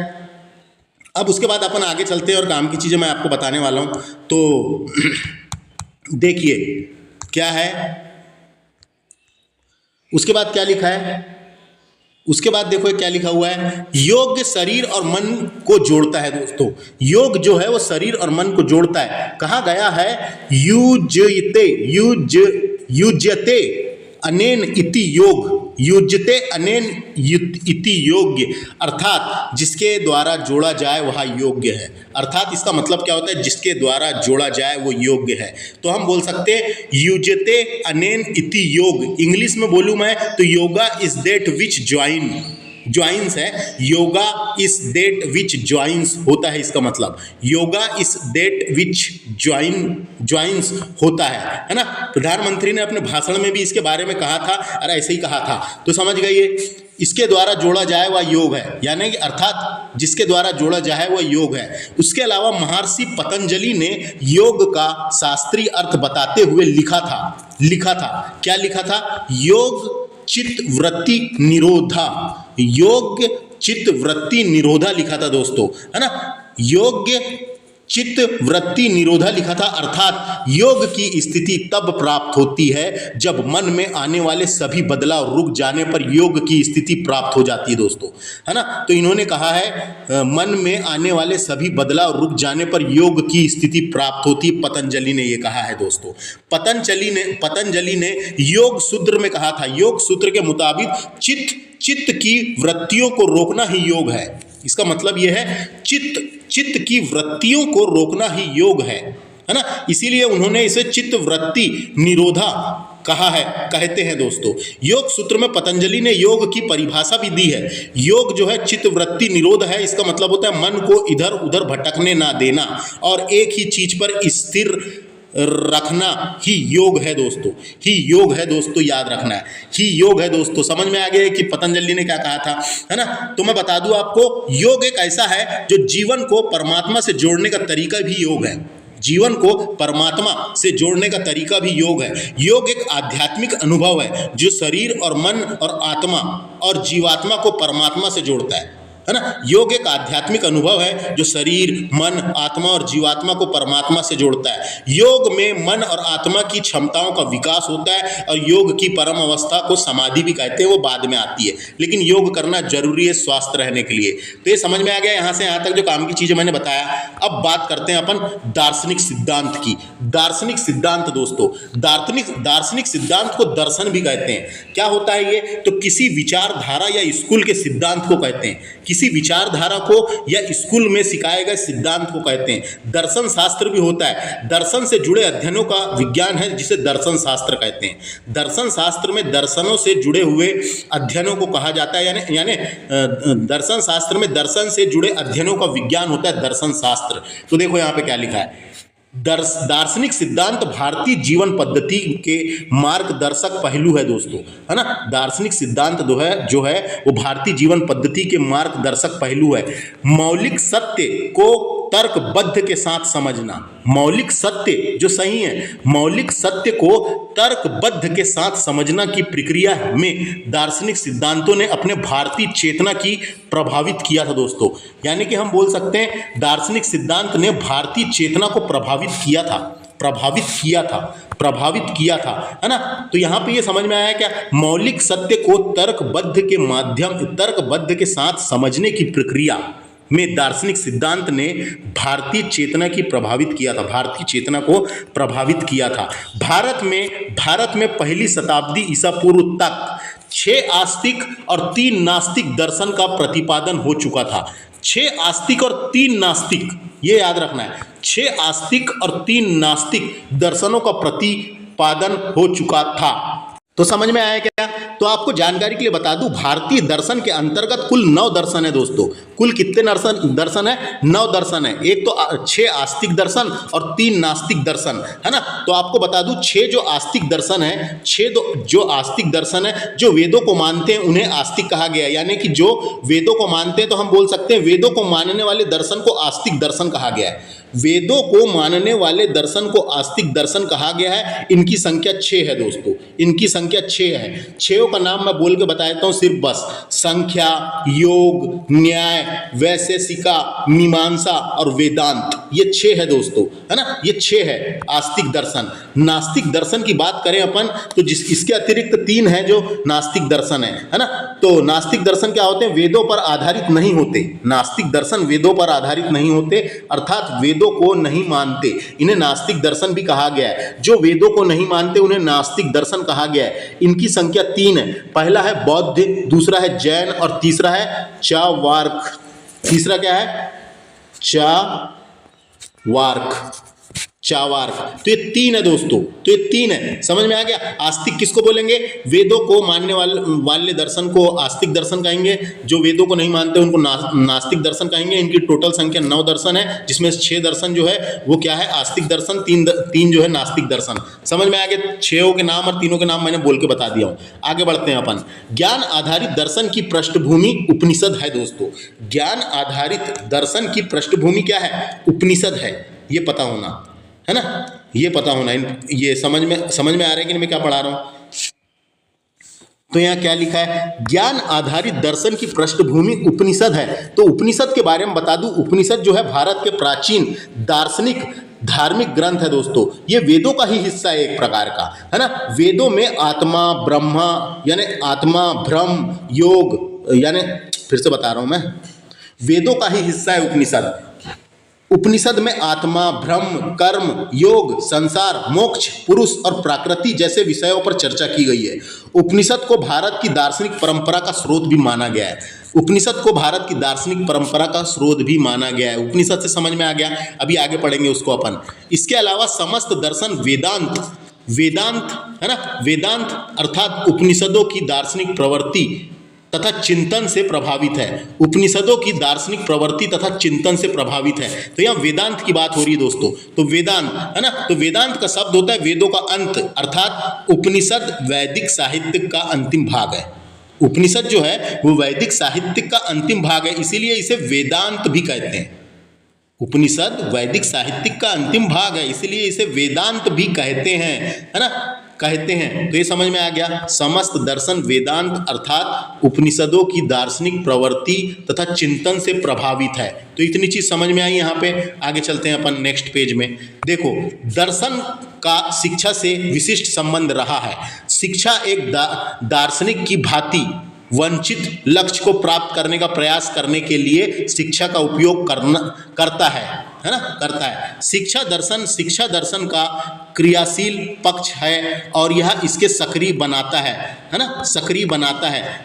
अब उसके बाद अपन आगे चलते हैं और काम की चीज़ें मैं आपको बताने वाला हूँ। तो देखिए क्या है, उसके बाद क्या लिखा है, उसके बाद देखो क्या लिखा हुआ है, योग शरीर और मन को जोड़ता है दोस्तों। योग जो है वो शरीर और मन को जोड़ता है। कहा गया है युज्यते अनेन इति योग, युज्यते अनेन इति योग्य, अर्थात जिसके द्वारा जोड़ा जाए वह योग्य है। अर्थात इसका मतलब क्या होता है, जिसके द्वारा जोड़ा जाए वो योग्य है। तो हम बोल सकते हैं युज्यते अनेन इति योग। इंग्लिश में बोलूं मैं तो yoga is that which joins है, yoga is that which joins होता है, इसका मतलब yoga is that which joins होता है ना। प्रधानमंत्री ने अपने भाषण में भी इसके बारे में कहा था, और ऐसे ही कहा था। तो समझ गए, इसके द्वारा जोड़ा जाए वह योग है, यानी कि अर्थात जिसके द्वारा जोड़ा जाए वह योग है। उसके अलावा महर्षि पतंजलि ने योग का शास्त्रीय अर्थ बताते हुए लिखा था, क्या लिखा था, योग चित्त वृत्ति निरोधा, योग चित्त वृत्ति निरोधा लिखा था दोस्तों, है ना। योग चित्त वृत्ति निरोधा लिखा था, अर्थात योग की स्थिति तब प्राप्त होती है जब मन में आने वाले सभी बदलाव रुक जाने पर योग की स्थिति प्राप्त हो जाती है दोस्तों, है ना। तो इन्होंने कहा है मन में आने वाले सभी बदलाव रुक जाने पर योग की स्थिति प्राप्त होती है, पतंजलि ने ये कहा है दोस्तों। पतंजलि ने योग सूत्र में कहा था, योग सूत्र के मुताबिक चित्त की वृत्तियों को रोकना ही योग है। इसका मतलब यह है चित्त की वृत्तियों को रोकना ही योग है ना। इसीलिए उन्होंने इसे चित्त वृत्ति निरोधा कहा है, कहते हैं दोस्तों। योग सूत्र में पतंजलि ने योग की परिभाषा भी दी है। योग जो है चित्त वृत्ति निरोध है। इसका मतलब होता है मन को इधर उधर भटकने ना देना और एक ही चीज पर स्थिर रखना ही योग है दोस्तों। ही योग है दोस्तों, याद रखना है, ही योग है दोस्तों। समझ में आ गया है कि पतंजलि ने क्या कहा था, है ना। तो मैं बता दूं आपको, योग एक ऐसा है जो जीवन को परमात्मा से जोड़ने का तरीका भी योग है। जीवन को परमात्मा से जोड़ने का तरीका भी योग है। योग एक आध्यात्मिक अनुभव है जो शरीर और मन और आत्मा और जीवात्मा को परमात्मा से जोड़ता है ना। योग एक आध्यात्मिक अनुभव है जो शरीर, मन, आत्मा और जीवात्मा को परमात्मा से जोड़ता है। योग में मन और आत्मा की क्षमताओं का विकास होता है और योग की परम अवस्था को समाधि भी कहते हैं, वो बाद में आती है। लेकिन योग करना जरूरी है स्वस्थ रहने के लिए। तो ये समझ में आ गया यहाँ से यहाँ तक जो काम की चीजें मैंने बताया। अब बात करते हैं अपन दार्शनिक सिद्धांत की। दार्शनिक सिद्धांत दोस्तों, दार्शनिक सिद्धांत को दर्शन भी कहते हैं। क्या होता है ये, तो किसी विचारधारा या स्कूल के सिद्धांत को कहते हैं। किसी विचारधारा को या स्कूल में सिखाए गए सिद्धांत को कहते हैं। दर्शन शास्त्र भी होता है। दर्शन से जुड़े अध्ययनों का विज्ञान है जिसे दर्शन शास्त्र कहते हैं। दर्शन शास्त्र में दर्शनों से जुड़े हुए अध्ययनों को कहा जाता है, यानी दर्शन शास्त्र में दर्शन से जुड़े अध्ययनों का विज्ञान होता है दर्शन शास्त्र। तो देखो यहाँ पे क्या लिखा है, दार्शनिक सिद्धांत भारतीय जीवन पद्धति के मार्गदर्शक पहलू है दोस्तों, है ना। दार्शनिक सिद्धांत जो है वो भारतीय जीवन पद्धति के मार्गदर्शक पहलू है। मौलिक सत्य को तर्कबद्ध के साथ समझना, मौलिक सत्य जो सही है, मौलिक सत्य को तर्कबद्ध के साथ समझना की प्रक्रिया में दार्शनिक सिद्धांतों ने अपने भारतीय चेतना की प्रभावित किया था दोस्तों। यानी कि हम बोल सकते हैं दार्शनिक सिद्धांत ने भारतीय चेतना को प्रभावित किया था, है ना। तो यहाँ पे ये समझ में आया क्या, मौलिक सत्य को तर्कबद्ध के साथ समझने की प्रक्रिया में दार्शनिक सिद्धांत ने भारतीय चेतना को प्रभावित किया था। भारत में पहली शताब्दी ईसा पूर्व तक 6 आस्तिक और 3 नास्तिक दर्शन का प्रतिपादन हो चुका था। 6 आस्तिक और 3 नास्तिक, ये याद रखना है, 6 आस्तिक और 3 नास्तिक दर्शनों का प्रतिपादन हो चुका था। तो समझ में आया क्या। तो आपको जानकारी के लिए बता दूं, भारतीय दर्शन के अंतर्गत कुल 9 दर्शन है दोस्तों। कुल कितने दर्शन है, 9 दर्शन है। एक तो 6 आस्तिक दर्शन और 3 नास्तिक दर्शन, है ना। तो आपको बता दूं 6 जो आस्तिक दर्शन है, 6 जो आस्तिक दर्शन है, जो वेदों को मानते हैं उन्हें आस्तिक कहा गया है। यानी कि जो वेदों को मानते हैं, तो हम बोल सकते हैं वेदों को मानने वाले दर्शन को आस्तिक दर्शन कहा गया है। वेदों को मानने वाले दर्शन को आस्तिक दर्शन कहा गया है। इनकी संख्या 6 है दोस्तों, इनकी संख्या 6 है। 6 का नाम मैं बोल के बता देता हूं सिर्फ बस, संख्या, योग, न्याय, वैशेषिका, मीमांसा और वेदांत, ये 6 है दोस्तों, है ना। ये 6 है आस्तिक दर्शन। नास्तिक दर्शन की बात करें अपन तो इसके अतिरिक्त 3 है जो नास्तिक दर्शन है ना। तो नास्तिक दर्शन क्या होते हैं, वेदों पर आधारित नहीं होते। नास्तिक दर्शन वेदों पर आधारित नहीं होते, अर्थात वेदों को नहीं मानते, इन्हें नास्तिक दर्शन भी कहा गया है। जो वेदों को नहीं मानते उन्हें नास्तिक दर्शन कहा गया है। इनकी संख्या 3 है। पहला है बौद्ध, दूसरा है जैन और तीसरा है चार्वाक। तीसरा क्या है, चार्वाक। तो ये 3 है दोस्तों, तो ये 3 है। समझ में आ गया। आस्तिक किसको बोलेंगे, वेदों को मानने वाले दर्शन को आस्तिक दर्शन कहेंगे। जो वेदों को नहीं मानते उनको नास्तिक दर्शन कहेंगे। इनकी टोटल संख्या 9 दर्शन है, जिसमें 6 दर्शन जो है वो क्या है, आस्तिक दर्शन, 3 जो है नास्तिक दर्शन। समझ में आ गया। 6 के नाम और 3 के नाम मैंने बोल के बता दिया हूं। आगे बढ़ते हैं अपन। ज्ञान आधारित दर्शन की पृष्ठभूमि उपनिषद है दोस्तों। ज्ञान आधारित दर्शन की पृष्ठभूमि क्या है, उपनिषद है। ये पता होना, है ना, ये पता होना। ये समझ में आ रहा है कि मैं क्या पढ़ा रहा हूं। तो यहाँ क्या लिखा है, ज्ञान आधारित दर्शन की पृष्ठभूमि उपनिषद है। तो उपनिषद के बारे में बता दूं, उपनिषद जो है भारत के प्राचीन दार्शनिक धार्मिक ग्रंथ है दोस्तों। ये वेदों का ही हिस्सा है एक प्रकार का, है ना। वेदों में आत्मा, ब्रह्मा यानी आत्मा, ब्रह्म, योग, यानी फिर से बता रहा हूं मैं, वेदों का ही हिस्सा है उपनिषद। उपनिषद में आत्मा, ब्रह्म, कर्म, योग, संसार, मोक्ष, पुरुष और प्रकृति जैसे विषयों पर चर्चा की गई है। उपनिषद को भारत की दार्शनिक परंपरा का स्रोत भी माना गया है। उपनिषद को भारत की दार्शनिक परंपरा का स्रोत भी माना गया है। उपनिषद से समझ में आ गया, अभी आगे पढ़ेंगे उसको अपन। इसके अलावा समस्त दर्शन वेदांत है ना, वेदांत अर्थात उपनिषदों की दार्शनिक प्रवृत्ति तथा चिंतन से प्रभावित है। उपनिषदों की दार्शनिक प्रवृत्ति तथा चिंतन से प्रभावित है। तो यहाँ वेदांत की बात हो रही है दोस्तों। तो वेदांत है ना, तो वेदांत का शब्द होता है वेदों का अंत, अर्थात उपनिषद वैदिक साहित्य का अंतिम भाग है। उपनिषद जो है वो वैदिक साहित्य का अंतिम भाग है, इसीलिए इसे वेदांत भी कहते हैं। उपनिषद वैदिक साहित्य का अंतिम भाग है, इसलिए इसे वेदांत भी कहते हैं, है ना, कहते हैं। तो ये समझ में आ गया। समस्त दर्शन वेदांत अर्थात उपनिषदों की दार्शनिक प्रवृत्ति तथा चिंतन से प्रभावित है। तो इतनी चीज समझ में आई। यहाँ पे आगे चलते हैं अपन नेक्स्ट पेज में। देखो, दर्शन का शिक्षा से विशिष्ट संबंध रहा है। शिक्षा एक दार्शनिक की भांति वंचित लक्ष्य को प्राप्त करने का प्रयास करने के लिए शिक्षा का उपयोग करता है ना, करता है। शिक्षा दर्शन का क्रियाशील पक्ष है और यह इसके सक्रिय बनाता है ना, सक्रिय बनाता है।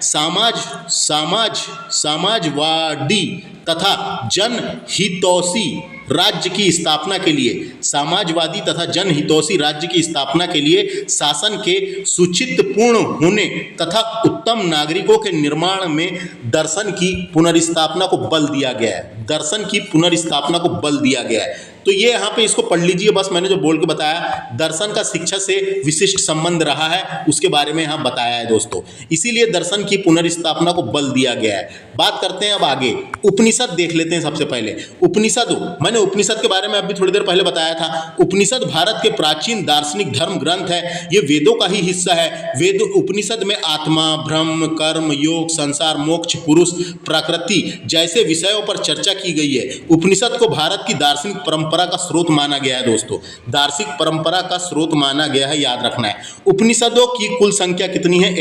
समाजवादी तथा जनहितैषी राज्य की स्थापना के लिए, समाजवादी तथा जनहितैषी राज्य की स्थापना के लिए शासन के सुचिंतपूर्ण होने तथा उत्तम नागरिकों के निर्माण में दर्शन की पुनर्स्थापना को बल दिया गया है। दर्शन की पुनर्स्थापना को बल दिया गया है। तो ये यहाँ पे इसको पढ़ लीजिए, बस मैंने जो बोल के बताया, दर्शन का शिक्षा से विशिष्ट संबंध रहा है, उसके बारे में यहाँ बताया है दोस्तों। इसीलिए दर्शन की पुनर्स्थापना को बल दिया गया है। बात करते हैं अब आगे, उपनिषद देख लेते हैं सबसे पहले। उपनिषद, मैंने उपनिषद के बारे में अभी थोड़ी देर पहले बताया था। उपनिषद भारत के प्राचीन दार्शनिक धर्म ग्रंथ है। ये वेदों का ही हिस्सा है। वेद उपनिषद में आत्मा, ब्रह्म, कर्म, योग, संसार, मोक्ष, पुरुष, प्रकृति जैसे विषयों पर चर्चा की गई है। उपनिषद को भारत की दार्शनिक परंपरा का स्रोत माना गया है दोस्तों। दार्शनिक परंपरा का स्रोत माना गया है, याद रखना है। उपनिषदों की कुल संख्या कितनी है?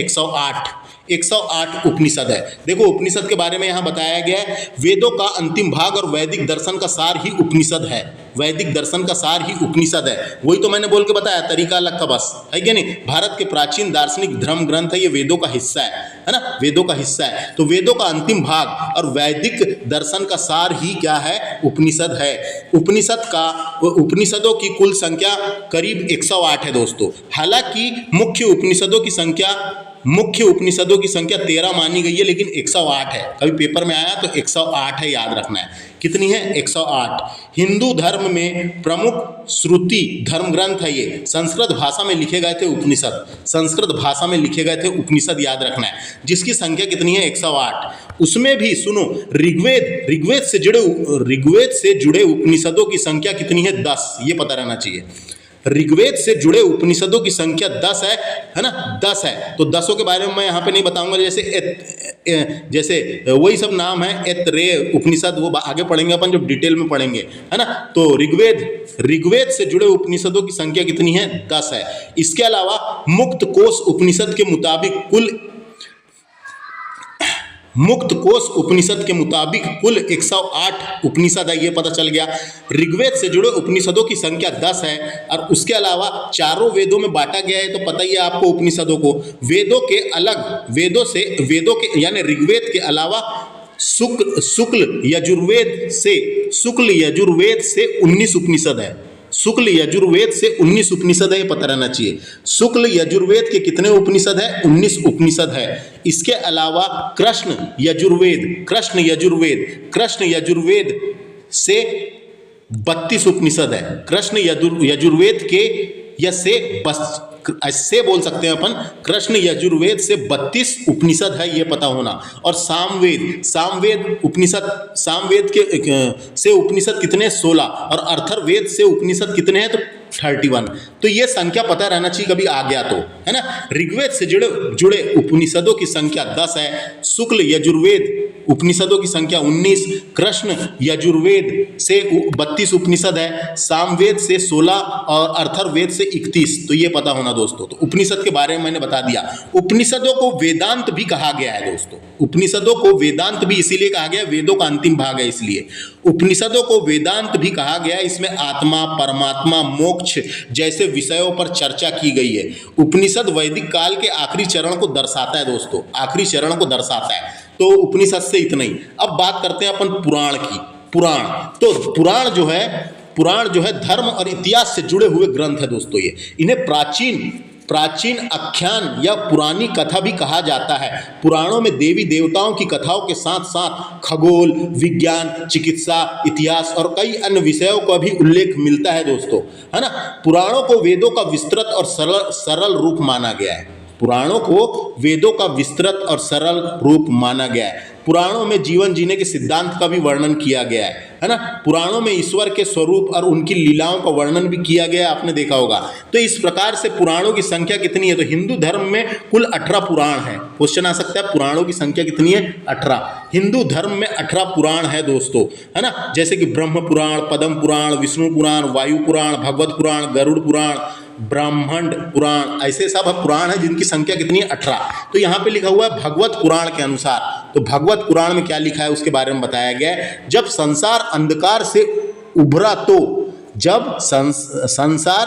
108 उपनिषद है। देखो, उपनिषद के बारे में यहां बताया गया है, वेदों का अंतिम भाग और वैदिक दर्शन का सार ही उपनिषद है। वैदिक दर्शन का सार ही उपनिषद है। वही तो मैंने बोल के बताया, तरीका अलग का बस, है क्या नहीं। भारत के प्राचीन दार्शनिक धर्म ग्रंथ है, ये वेदों का हिस्सा है ना, वेदों का हिस्सा है। तो वेदों का अंतिम भाग और वैदिक दर्शन का सार ही क्या है? उपनिषद है। उपनिषदों की कुल संख्या करीब 108 है दोस्तों। हालांकि मुख्य उपनिषदों की संख्या 13 मानी गई है, लेकिन 108 है। कभी पेपर में आया तो 108 है, याद रखना है। कितनी है? 108। हिंदू धर्म में प्रमुख श्रुति धर्म ग्रंथ है ये। संस्कृत भाषा में लिखे गए थे उपनिषद, संस्कृत भाषा में लिखे गए थे उपनिषद, याद रखना है। जिसकी संख्या कितनी है? 108। उसमें भी सुनो, ऋग्वेद से जुड़े उपनिषदों की संख्या कितनी है? 10। ये पता रहना चाहिए। ऋग्वेद से जुड़े उपनिषदों की संख्या 10 है ना, 10 है। तो 10 के बारे में मैं यहाँ पे नहीं बताऊंगा, जैसे वही सब नाम है, ऐतरेय उपनिषद, वो आगे पढ़ेंगे अपन जब डिटेल में पढ़ेंगे, है ना। तो ऋग्वेद से जुड़े उपनिषदों की संख्या कितनी है? 10 है। इसके अलावा मुक्त कोश उपनिषद के मुताबिक कुल 108 उपनिषद है, ये पता चल गया। ऋग्वेद से जुड़े उपनिषदों की संख्या 10 है और उसके अलावा चारों वेदों में बांटा गया है। तो पता ही है आपको उपनिषदों को। वेदों के यानी ऋग्वेद के अलावा शुक्ल यजुर्वेद से 19 उपनिषद है। शुक्ल यजुर्वेद से 19 उपनिषद है, पता रहना चाहिए। शुक्ल यजुर्वेद के कितने उपनिषद है? 19 उपनिषद है। इसके अलावा कृष्ण यजुर्वेद से 32 उपनिषद है। कृष्ण यजुर्वेद के ऐसे बोल सकते हैं अपन, कृष्ण यजुर्वेद से 32 उपनिषद है, ये पता होना। और सामवेद से उपनिषद कितने? 16। और अर्थर्वेद से उपनिषद कितने हैं? तो 31। तो ये संख्या पता रहना चाहिए कभी आ गया तो, है ना। ऋग्वेद से जुड़े जुड़े उपनिषदों की संख्या 10 है। शुक्ल यजुर्वेद उपनिषदों की संख्या 19, कृष्ण यजुर्वेद से 32 उपनिषद है, सामवेद से 16 और अथर्ववेद से 31। तो ये पता होना दोस्तों। तो उपनिषद के बारे में मैंने बता दिया। उपनिषदों को वेदांत भी कहा गया है दोस्तों। उपनिषदों को वेदांत भी इसीलिए कहा गया, वेदों का अंतिम भाग है इसलिए उपनिषदों को वेदांत भी कहा गया। इसमें आत्मा, परमात्मा, मोक्ष जैसे विषयों पर चर्चा की गई है। उपनिषद वैदिक काल के आखिरी चरण को दर्शाता है दोस्तों, आखिरी चरण को दर्शाता है। तो उपनिषद से इतना ही। अब बात करते हैं अपन पुराण की। पुराण, तो पुराण जो है धर्म और इतिहास से जुड़े हुए ग्रंथ है दोस्तों। ये इन्हें प्राचीन आख्यान या पुरानी कथा भी कहा जाता है। पुराणों में देवी देवताओं की कथाओं के साथ साथ खगोल, विज्ञान, चिकित्सा, इतिहास और कई अन्य विषयों का भी उल्लेख मिलता है दोस्तों, है ना। पुराणों को वेदों का विस्तृत और सरल रूप माना गया है। पुराणों को वेदों का विस्तृत और सरल रूप माना गया है। पुराणों में जीवन जीने के सिद्धांत का भी वर्णन किया गया है ना। पुराणों में ईश्वर के स्वरूप और उनकी लीलाओं का वर्णन भी किया गया, आपने देखा होगा। तो इस प्रकार से पुराणों की संख्या कितनी है, तो हिंदू धर्म में कुल 18 पुराण है। क्वेश्चन आ सकता है पुराणों की संख्या कितनी है, 18। हिंदू धर्म में 18 पुराण है दोस्तों, है ना। जैसे कि ब्रह्म पुराण, पद्म पुराण, विष्णु पुराण, वायु पुराण, भगवत पुराण, गरुड़ पुराण, ब्रह्मांड पुराण, ऐसे सब पुराण है जिनकी संख्या कितनी है, 18। तो यहाँ पे लिखा हुआ है भगवत पुराण के अनुसार। तो भगवत पुराण में क्या लिखा है उसके बारे में बताया गया है। जब संसार अंधकार से उभरा जब संसार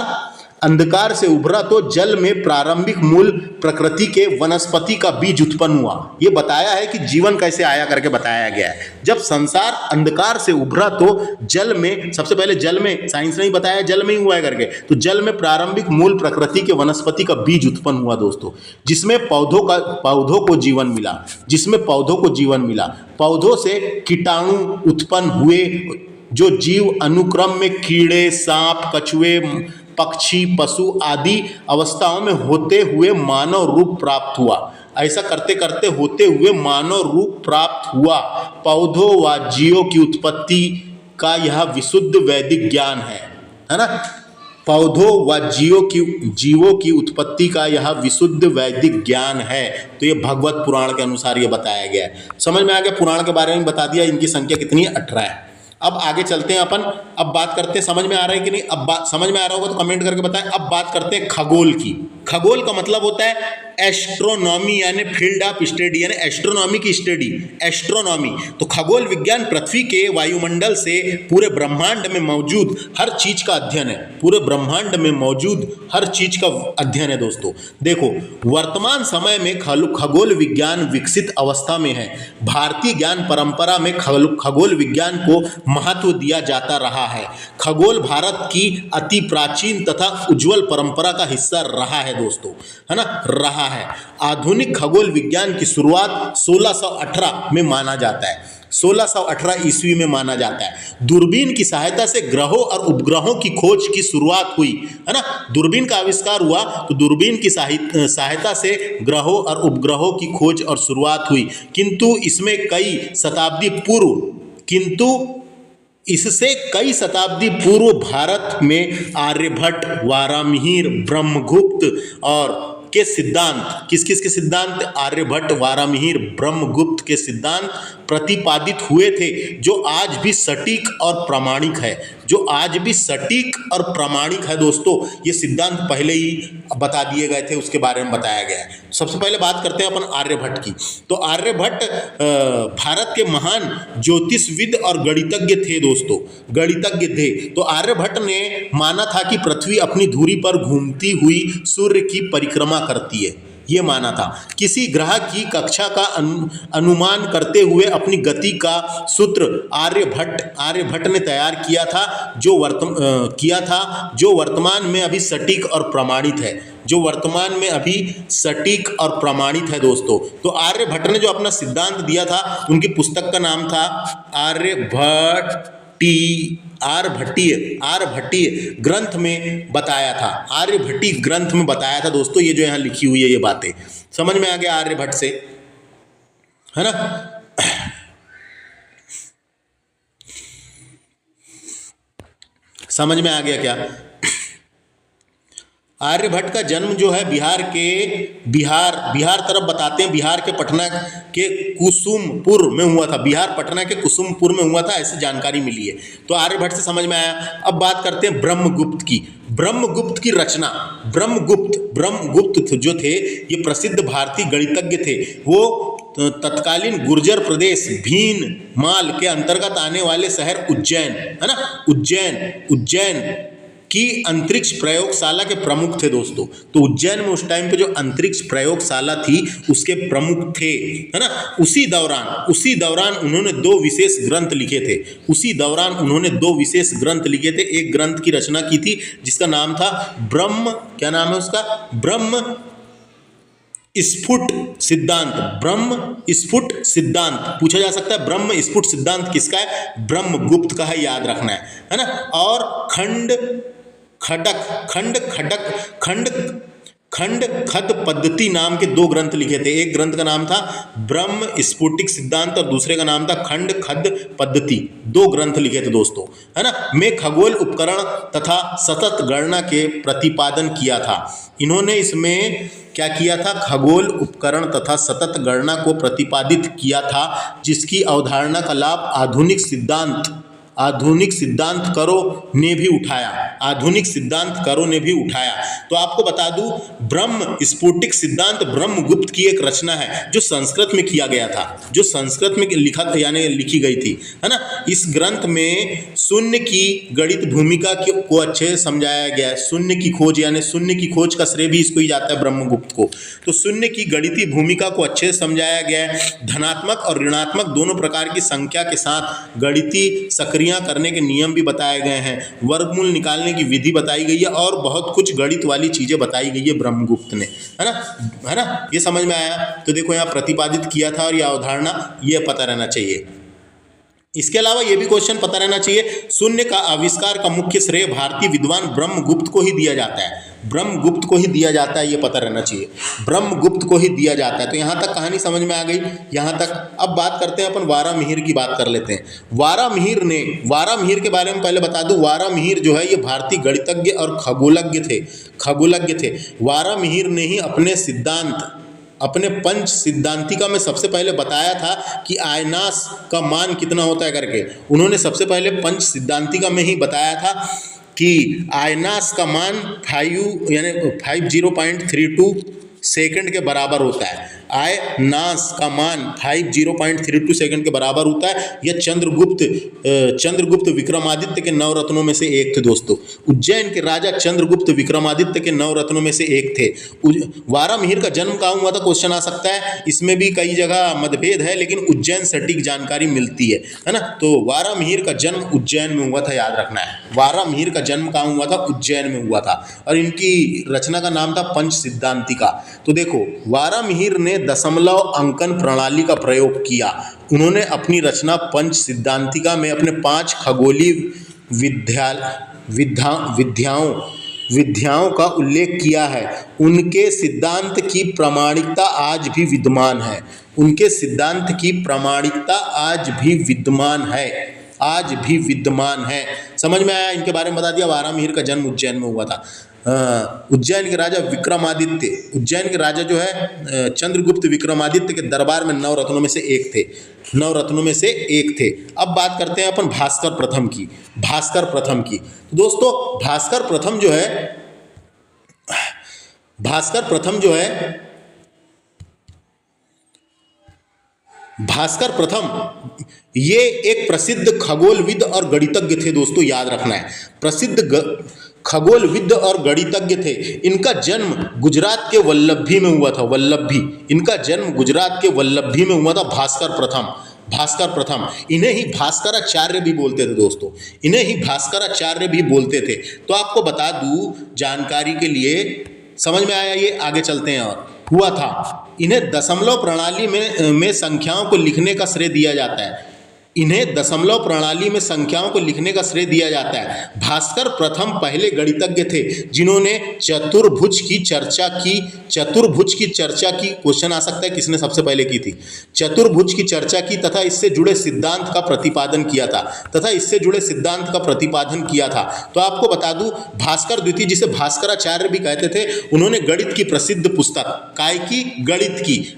अंधकार से उभरा तो जल में प्रारंभिक मूल प्रकृति के वनस्पति का बीज उत्पन्न हुआ। ये बताया है कि जीवन कैसे आया करके बताया गया है। जब संसार अंधकार से उभरा तो जल में, सबसे पहले जल में, साइंस ने ही बताया जल में ही हुआ है करके, तो जल में प्रारंभिक मूल प्रकृति के वनस्पति का बीज उत्पन्न हुआ दोस्तों, जिसमें पौधों को जीवन मिला। पौधों से कीटाणु उत्पन्न हुए, जो जीव अनुक्रम में कीड़े, सांप, कछुए, पक्षी, पशु आदि अवस्थाओं में होते हुए मानव रूप प्राप्त हुआ। ऐसा करते करते होते हुए मानव रूप प्राप्त हुआ। पौधों व जीवों की उत्पत्ति का यह विशुद्ध वैदिक ज्ञान है ना। पौधों व जीवों की उत्पत्ति का यह विशुद्ध वैदिक ज्ञान है। तो ये भगवत पुराण के अनुसार ये बताया गया है। समझ में आ गया, पुराण के बारे में बता दिया, इनकी संख्या कितनी है, 18 है। अब आगे चलते हैं अपन। अब बात करते हैं, समझ में आ रहा है कि नहीं, अब बात समझ में आ रहा होगा तो कमेंट करके बताएं। अब बात करते हैं खगोल की। खगोल का मतलब होता है एस्ट्रोनॉमी, यानी फील्ड ऑफ स्टडी, यानी एस्ट्रोनॉमी की स्टडी, एस्ट्रोनॉमी। तो खगोल विज्ञान पृथ्वी के वायुमंडल से पूरे ब्रह्मांड में मौजूद हर चीज का अध्ययन है। पूरे ब्रह्मांड में मौजूद हर चीज का अध्ययन है दोस्तों। देखो, वर्तमान समय में खगोल विज्ञान विकसित अवस्था में है। भारतीय ज्ञान परंपरा में खगोल विज्ञान को महत्व दिया जाता रहा है। खगोल भारत की अति प्राचीन तथा उज्जवल परंपरा का हिस्सा रहा है दोस्तों, है ना, रहा है। आधुनिक खगोल विज्ञान की शुरुआत 1618 में माना जाता है। 1618 ईस्वी में माना जाता है। दूरबीन की सहायता से ग्रहों और उपग्रहों की खोज की शुरुआत हुई, है ना। दूरबीन का आविष्कार हुआ तो दूरबीन की सहायता से ग्रहों और उपग्रहों की खोज और शुरुआत हुई। इससे कई शताब्दी पूर्व भारत में आर्यभट्ट, वारामिहिर, ब्रह्मगुप्त और के सिद्धांत, किस किस के सिद्धांत, आर्यभट्ट, वारामिहिर, ब्रह्मगुप्त के सिद्धांत प्रतिपादित हुए थे, जो आज भी सटीक और प्रामाणिक है। दोस्तों, ये सिद्धांत पहले ही बता दिए गए थे, उसके बारे में बताया गया है। सबसे पहले बात करते हैं अपन आर्यभट्ट की। तो आर्यभट्ट भारत के महान ज्योतिषविद और गणितज्ञ थे दोस्तों, गणितज्ञ थे। तो आर्यभट्ट ने माना था कि पृथ्वी अपनी धुरी पर घूमती हुई सूर्य की परिक्रमा करती है, ये माना था। किसी ग्रह की कक्षा का अनुमान करते हुए अपनी गति का सूत्र आर्यभट्ट ने तैयार किया था, जो वर्तमान में अभी सटीक और प्रमाणित है दोस्तों। तो आर्यभट्ट ने जो अपना सिद्धांत दिया था, उनकी पुस्तक का नाम था आर्यभट्टीय ग्रंथ में बताया था। आर्यभट्टी ग्रंथ में बताया था दोस्तों। ये जो यहाँ लिखी हुई है ये बातें, समझ में आ गया आर्यभट्ट से, है ना। समझ में आ गया क्या? आर्यभट्ट का जन्म जो है बिहार तरफ बताते हैं, बिहार के पटना के कुसुमपुर में हुआ था। बिहार पटना के कुसुमपुर में हुआ था, ऐसी जानकारी मिली है। तो आर्यभट्ट से समझ में आया। अब बात करते हैं ब्रह्मगुप्त की। ब्रह्मगुप्त की रचना, ब्रह्मगुप्त जो थे ये प्रसिद्ध भारतीय गणितज्ञ थे। वो तत्कालीन गुर्जर प्रदेश भीनमाल के अंतर्गत आने वाले शहर उज्जैन, है ना, उज्जैन की अंतरिक्ष प्रयोगशाला के प्रमुख थे दोस्तों। तो उज्जैन में उस टाइम पे जो अंतरिक्ष प्रयोगशाला थी उसके प्रमुख थे, है ना। उसी दौरान उन्होंने दो विशेष ग्रंथ लिखे थे। एक ग्रंथ की रचना की थी जिसका नाम था क्या नाम है उसका, ब्रह्म स्फुट सिद्धांत। पूछा जा सकता है ब्रह्म स्फुट सिद्धांत किसका है, ब्रह्मगुप्त का है, याद रखना है ना। और खंड खद पद्धति नाम के दो ग्रंथ लिखे थे। एक ग्रंथ का नाम था ब्रह्म स्फुटिक सिद्धांत और दूसरे का नाम था खंड खद पद्धति। दो ग्रंथ लिखे थे दोस्तों, है ना। में खगोल उपकरण तथा सतत गणना के प्रतिपादन किया था। इन्होंने इसमें क्या किया था, खगोल उपकरण तथा सतत गणना को प्रतिपादित किया था, जिसकी अवधारणा का लाभ आधुनिक सिद्धांतकारों ने भी उठाया। तो आपको बता दूं, ब्रह्म स्फुटिक सिद्धांत ब्रह्मगुप्त की एक रचना है जो संस्कृत में किया गया था, जो संस्कृत में लिखी गई थी, है ना। इस ग्रंथ में शून्य की गणित भूमिका को अच्छे से समझाया गया है। शून्य की खोज का श्रेय भी इसको ही जाता है, ब्रह्मगुप्त को। तो शून्य की गणितीय भूमिका को अच्छे से समझाया गया है। धनात्मक और ऋणात्मक दोनों प्रकार की संख्या के साथ गणितीय सक्रिय करने के नियम भी बताए गए हैं। वर्गमूल निकालने की विधि बताई गई है और बहुत कुछ गणित वाली चीजें बताई गई है ब्रह्मगुप्त ने, है ना। ये समझ में आया। तो देखो यहाँ प्रतिपादित किया था और ये अवधारणा ये पता रहना चाहिए। इसके अलावा ये भी क्वेश्चन पता रहना चाहिए, शून्य का आविष्कार का मुख्य श्रेय भारतीय विद्वान ब्रह्मगुप्त को ही दिया जाता है। ये पता रहना चाहिए, ब्रह्मगुप्त को ही दिया जाता है। तो यहाँ तक कहानी समझ में आ गई, यहाँ तक। अब बात करते हैं अपन वारामिहिर की बात कर लेते हैं। वारामिहिर के बारे में पहले बता दूं, वारामिहिर जो है ये भारतीय गणितज्ञ और खगोलज्ञ थे। वारामिहिर ने ही अपने पंच सिद्धांतिका में सबसे पहले बताया था कि आयनास का मान कितना होता है करके। उन्होंने सबसे पहले पंच सिद्धांतिका में ही बताया था कि आयनास का मान 50.32 सेकंड के बराबर होता है। आयनास का मान 50.32 सेकंड के बराबर होता है। यह चंद्रगुप्त विक्रमादित्य के नवरत्नों में से एक थे दोस्तों। उज्जैन के राजा चंद्रगुप्त विक्रमादित्य के नवरत्नों में से एक थे। वारामिहिर का जन्म कहाँ हुआ था, क्वेश्चन आ सकता है। इसमें भी कई जगह मतभेद है, लेकिन उज्जैन सटीक जानकारी मिलती है ना। तो वारामिहिर का जन्म उज्जैन में हुआ था, याद रखना है। वारामिहिर का जन्म कहाँ हुआ था, उज्जैन में हुआ था। और इनकी रचना का नाम था पंच सिद्धांतिका। तो देखो, वारामिहिर ने दशमलव अंकन प्रणाली का प्रयोग किया। उन्होंने अपनी रचना पंच सिद्धांतिका में अपने 5 खगोलीय विधियों का उल्लेख किया है। उनके सिद्धांत की प्रामाणिकता आज भी विद्यमान है। समझ में आया। इनके बारे में बता दिया। वारामिहिर का जन्म उज्जैन में हुआ था। उज्जैन के राजा उज्जैन के राजा जो है चंद्रगुप्त विक्रमादित्य के दरबार में नवरत्नों में से एक थे। अब बात करते हैं अपन भास्कर प्रथम की। तो दोस्तों, भास्कर प्रथम ये एक प्रसिद्ध खगोलविद और गणितज्ञ थे दोस्तों, याद रखना है। प्रसिद्ध खगोलविद और गणितज्ञ थे। इनका जन्म गुजरात के वल्लभी में हुआ था। भास्कर प्रथम। इन्हें ही भास्कराचार्य भी बोलते थे। तो आपको बता दूं जानकारी के लिए, समझ में आया। ये आगे चलते हैं। और हुआ था, इन्हें दशमलव प्रणाली में संख्याओं को लिखने का श्रेय दिया जाता है। इन्हें दशमलव प्रणाली में संख्याओं को लिखने का श्रेय दिया जाता है। भास्कर प्रथम पहले गणितज्ञ थे जिन्होंने चतुर्भुज की चर्चा की। क्वेश्चन आ सकता है किसने सबसे पहले की थी? चतुर्भुज की चर्चा की तथा इससे जुड़े सिद्धांत का प्रतिपादन किया था। तो आपको बता दूं, भास्कर द्वितीय, जिसे भास्कराचार्य भी कहते थे, उन्होंने गणित की प्रसिद्ध पुस्तक,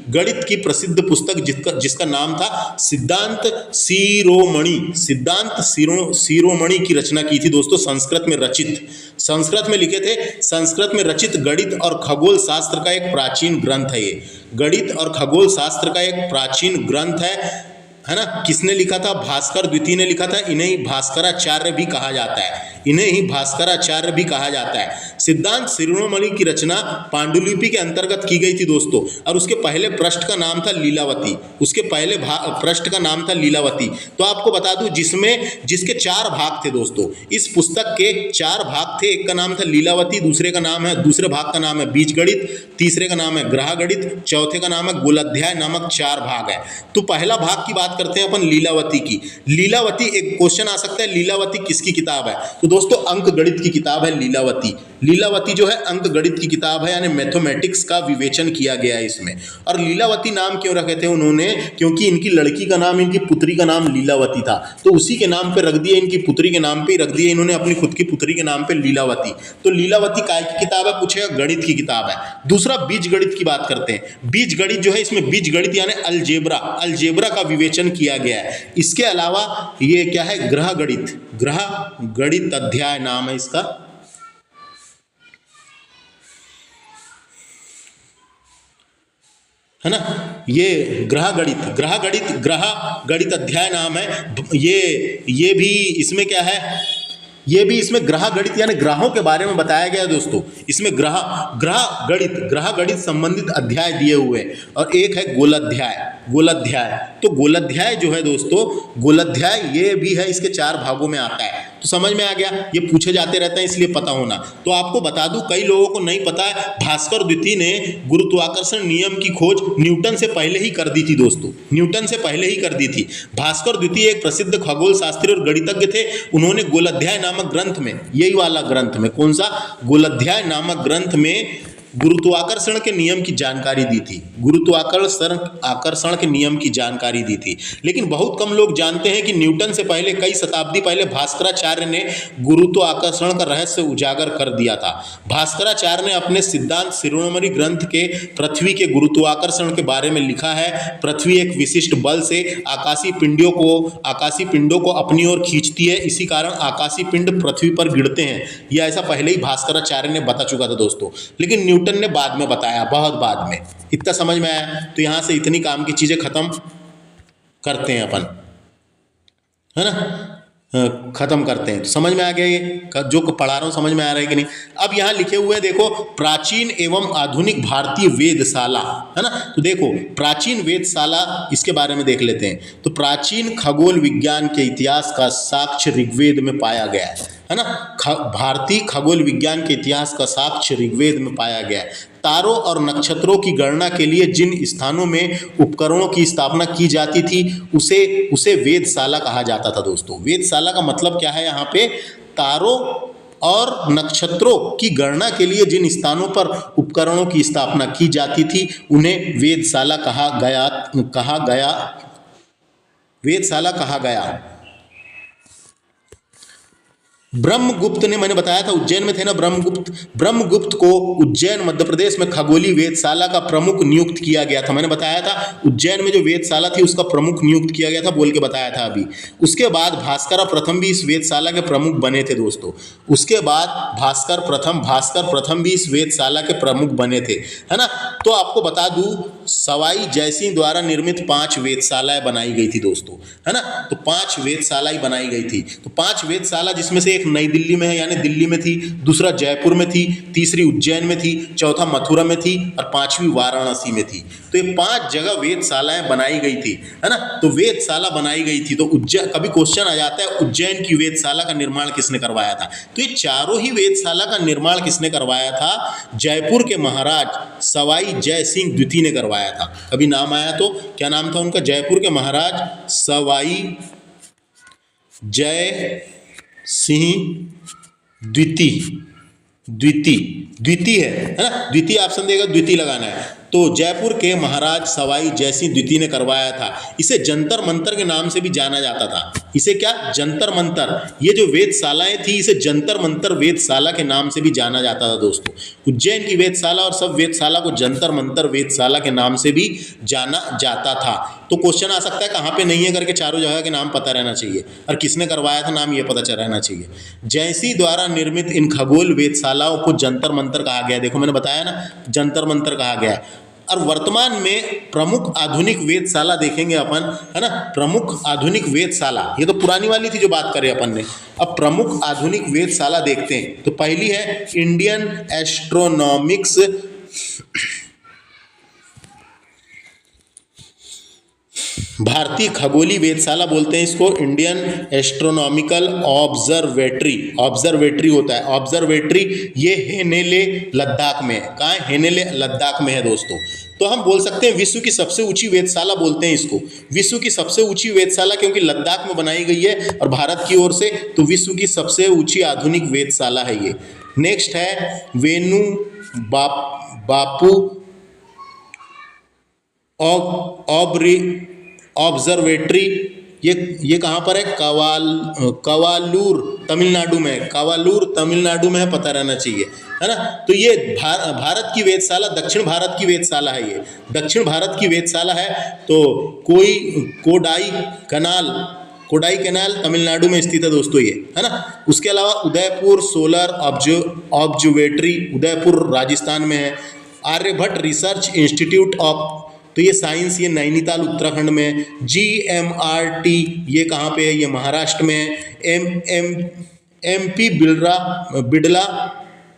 गणित की प्रसिद्ध पुस्तक जिसका नाम था सिद्धांत शिरोमणि की रचना की थी दोस्तों। संस्कृत में लिखे थे। संस्कृत में रचित गणित और खगोल शास्त्र का एक प्राचीन ग्रंथ है ये। गणित और खगोल शास्त्र का एक प्राचीन ग्रंथ है ना। किसने लिखा था? भास्कर द्वितीय ने लिखा था। इन्हें भास्कराचार्य भी कहा जाता है। सिद्धांत शिरोमणि की रचना पांडुलिपि के अंतर्गत की गई थी दोस्तों, और उसके पहले पृष्ठ का नाम था लीलावती। तो आपको बता दूं, जिसके 4 भाग थे दोस्तों। इस पुस्तक के 4 भाग थे। एक का नाम था लीलावती, दूसरे भाग का नाम है बीज गणित, तीसरे का नाम है ग्रह गणित, चौथे का नाम है गोलाध्याय नामक 4 भाग है। तो पहला भाग की बात करते हैं अपन लीलावती की। लीलावती, एक क्वेश्चन आ सकता है, लीलावती किसकी किताब है? तो दोस्तों अंक गणित की किताब है लीलावती जो है अंक गणित की किताब है, यानी मैथमेटिक्स का विवेचन किया गया है इसमें। और लीलावती नाम क्यों रखे थे उन्होंने? क्योंकि इनकी लड़की का नाम, इनकी पुत्री का नाम लीलावती था, तो उसी के नाम पे रख दिया, इनकी पुत्री के नाम पे रख दिया इन्होंने, अपनी खुद की पुत्री के नाम पे लीलावती। तो लीलावती काय की किताब है? पूछेगा, गणित की किताब है। दूसरा बीज गणित की बात करते हैं। बीज गणित जो है, इसमें बीज गणित यानी अलजेब्रा का विवेचन किया गया है। इसके अलावा ये क्या है? ग्रह गणित अध्याय नाम है इसका। है ना, ये ग्रह गणित अध्याय नाम है। ये भी इसमें क्या है? ये भी इसमें ग्रह गणित यानी ग्रहों के बारे में बताया गया है दोस्तों। इसमें ग्रह गणित संबंधित अध्याय दिए हुए हैं, और एक है गोलाध्याय। तो गोलाध्याय जो है दोस्तों, गोलाध्याय ये भी है, इसके 4 भागों में आता है। तो समझ में आ गया, ये पूछे जाते रहते हैं इसलिए पता होना। तो आपको बता दूं, कई लोगों को नहीं पता है, भास्कर द्वितीय ने गुरुत्वाकर्षण नियम की खोज न्यूटन से पहले ही कर दी थी दोस्तों। भास्कर द्वितीय एक प्रसिद्ध खगोल शास्त्री और गणितज्ञ थे। उन्होंने गोलाध्याय नामक ग्रंथ में, यही वाला ग्रंथ में, कौन सा? गोलाध्याय नामक ग्रंथ में गुरुत्वाकर्षण के नियम की जानकारी दी थी। लेकिन बहुत कम लोग जानते हैं कि न्यूटन से पहले, कई शताब्दी पहले, भास्कराचार्य ने गुरुत्वाकर्षण का रहस्य उजागर कर दिया था। भास्कराचार्य ने अपने सिद्धांत शिरोमणि ग्रंथ के पृथ्वी के गुरुत्वाकर्षण के बारे में लिखा है। पृथ्वी एक विशिष्ट बल से आकाशीय पिंडों को अपनी ओर खींचती है, इसी कारण आकाशीय पिंड पृथ्वी पर गिरते हैं। यह ऐसा पहले ही भास्कराचार्य ने बता चुका था दोस्तों, लेकिन न्यूटन ने बाद में बताया, बहुत बाद में। इतना समझ में आया? तो यहां से इतनी काम की चीजें खत्म करते हैं अपन, है ना, खत्म करते हैं। तो समझ में आ गया ये जो पढ़ा रहा हूं, समझ में आ रहा है कि नहीं? अब यहां लिखे हुए हैं देखो, प्राचीन एवं आधुनिक भारतीय वेदशाला, है ना। तो देखो प्राचीन वेदशाला, इसके बारे में देख लेते हैं। तो प्राचीन खगोल विज्ञान के इतिहास का साक्ष्य ऋग्वेद में पाया गया है ना। भारतीय खगोल विज्ञान के इतिहास का साक्ष्य ऋग्वेद में पाया गया है। तारों और नक्षत्रों की गणना के लिए जिन स्थानों में उपकरणों की स्थापना की जाती थी, उसे वेदशाला कहा जाता था दोस्तों। वेदशाला का मतलब क्या है? यहाँ पे तारों और नक्षत्रों की गणना के लिए जिन स्थानों पर उपकरणों की स्थापना की जाती थी, उन्हें वेदशाला कहा गया। ब्रह्मगुप्त ने, मैंने बताया था उज्जैन में थे ना ब्रह्मगुप्त को उज्जैन मध्य प्रदेश में खगोलीय वेदशाला का प्रमुख नियुक्त किया गया था। मैंने बताया था उज्जैन में जो वेदशाला थी उसका प्रमुख नियुक्त किया गया था, बोल के बताया था अभी। उसके बाद भास्कर प्रथम भी इस वेदशाला के प्रमुख बने थे दोस्तों। उसके बाद भास्कर प्रथम भी इस वेदशाला के प्रमुख बने थे, है ना। तो आपको बता दूं, सवाई जयसिंह द्वारा निर्मित 5 वेदशालाएं बनाई गई थी दोस्तों, है ना। तो 5 वेदशालाएं बनाई गई थी। तो 5 वेदशाला, जिसमें से एक नई दिल्ली में है, यानी दिल्ली में थी, दूसरा जयपुर में थी, तीसरी उज्जैन में थी, चौथा मथुरा में थी, और 5वीं वाराणसी में थी। तो ये 5 जगह वेदशालाएं बनाई गई थी, है ना। तो वेदशाला बनाई गई थी। तो उज्जैन, कभी क्वेश्चन आ जाता है उज्जैन की वेदशाला का निर्माण किसने करवाया था? तो ये चारों ही वेदशाला का निर्माण किसने करवाया था? जयपुर के महाराज सवाई जय सिंह द्वितीय ने करवाया था। कभी नाम आया तो क्या नाम था उनका? जयपुर के महाराज सवाई जय सिंह द्विती, द्विती, द्विती है ना, द्विती ऑप्शन देगा, द्विती लगाना है। तो जयपुर के महाराज सवाई जयसिंह द्विती ने करवाया था। इसे जंतर मंतर के नाम से भी जाना जाता था। इसे क्या, जंतर मंतर, ये जो वेधशालाएं थी इसे जंतर मंतर वेधशाला के नाम से भी जाना जाता था दोस्तों। उज्जैन की वेधशाला और सब वेधशाला को जंतर मंतर वेधशाला के नाम से भी जाना जाता था। तो क्वेश्चन आ सकता है कहाँ पे नहीं है करके, चारों जगह के नाम पता रहना चाहिए और किसने करवाया था नाम ये पता चल रहना चाहिए। जयसिंह द्वारा निर्मित इन खगोल वेधशालाओं को जंतर मंतर कहा गया है। देखो मैंने बताया ना, जंतर मंतर कहा गया है। और वर्तमान में प्रमुख आधुनिक वेधशाला देखेंगे अपन, है ना, प्रमुख आधुनिक वेधशाला, ये तो पुरानी वाली थी जो बात करें अपन ने। अब प्रमुख आधुनिक वेधशाला देखते हैं। तो पहली है इंडियन एस्ट्रोनॉमिक्स भारतीय खगोलीय वेधशाला बोलते हैं इसको, इंडियन एस्ट्रोनॉमिकल ऑब्जर्वेटरी, ऑब्जर्वेटरी होता है ऑब्जर्वेटरी, ये हेनेले लद्दाख में है। कहाँ है, हेनेले लद्दाख में है दोस्तों। तो हम बोल सकते हैं विश्व की सबसे ऊंची वेधशाला बोलते हैं इसको, विश्व की सबसे ऊंची वेधशाला, क्योंकि लद्दाख में बनाई गई है और भारत की ओर से, तो विश्व की सबसे ऊंची आधुनिक वेधशाला है ये। नेक्स्ट है वेणु बापू ऑब्जर्वेटरी, ये कहाँ पर है, कवालूर तमिलनाडु में, कवालूर तमिलनाडु में है, पता रहना चाहिए, है ना। तो ये भारत की वेधशाला, दक्षिण भारत की वेधशाला है, ये दक्षिण भारत की वेधशाला है। तो कोडाई कैनाल तमिलनाडु में स्थित है दोस्तों ये, है ना। उसके अलावा उदयपुर सोलर ऑब्जर्वेटरी उदयपुर राजस्थान में है। आर्यभट्ट रिसर्च इंस्टीट्यूट ऑफ, तो ये साइंस, ये नैनीताल उत्तराखंड में है। GMRT ये कहाँ पे है, ये महाराष्ट्र में है। MP Birla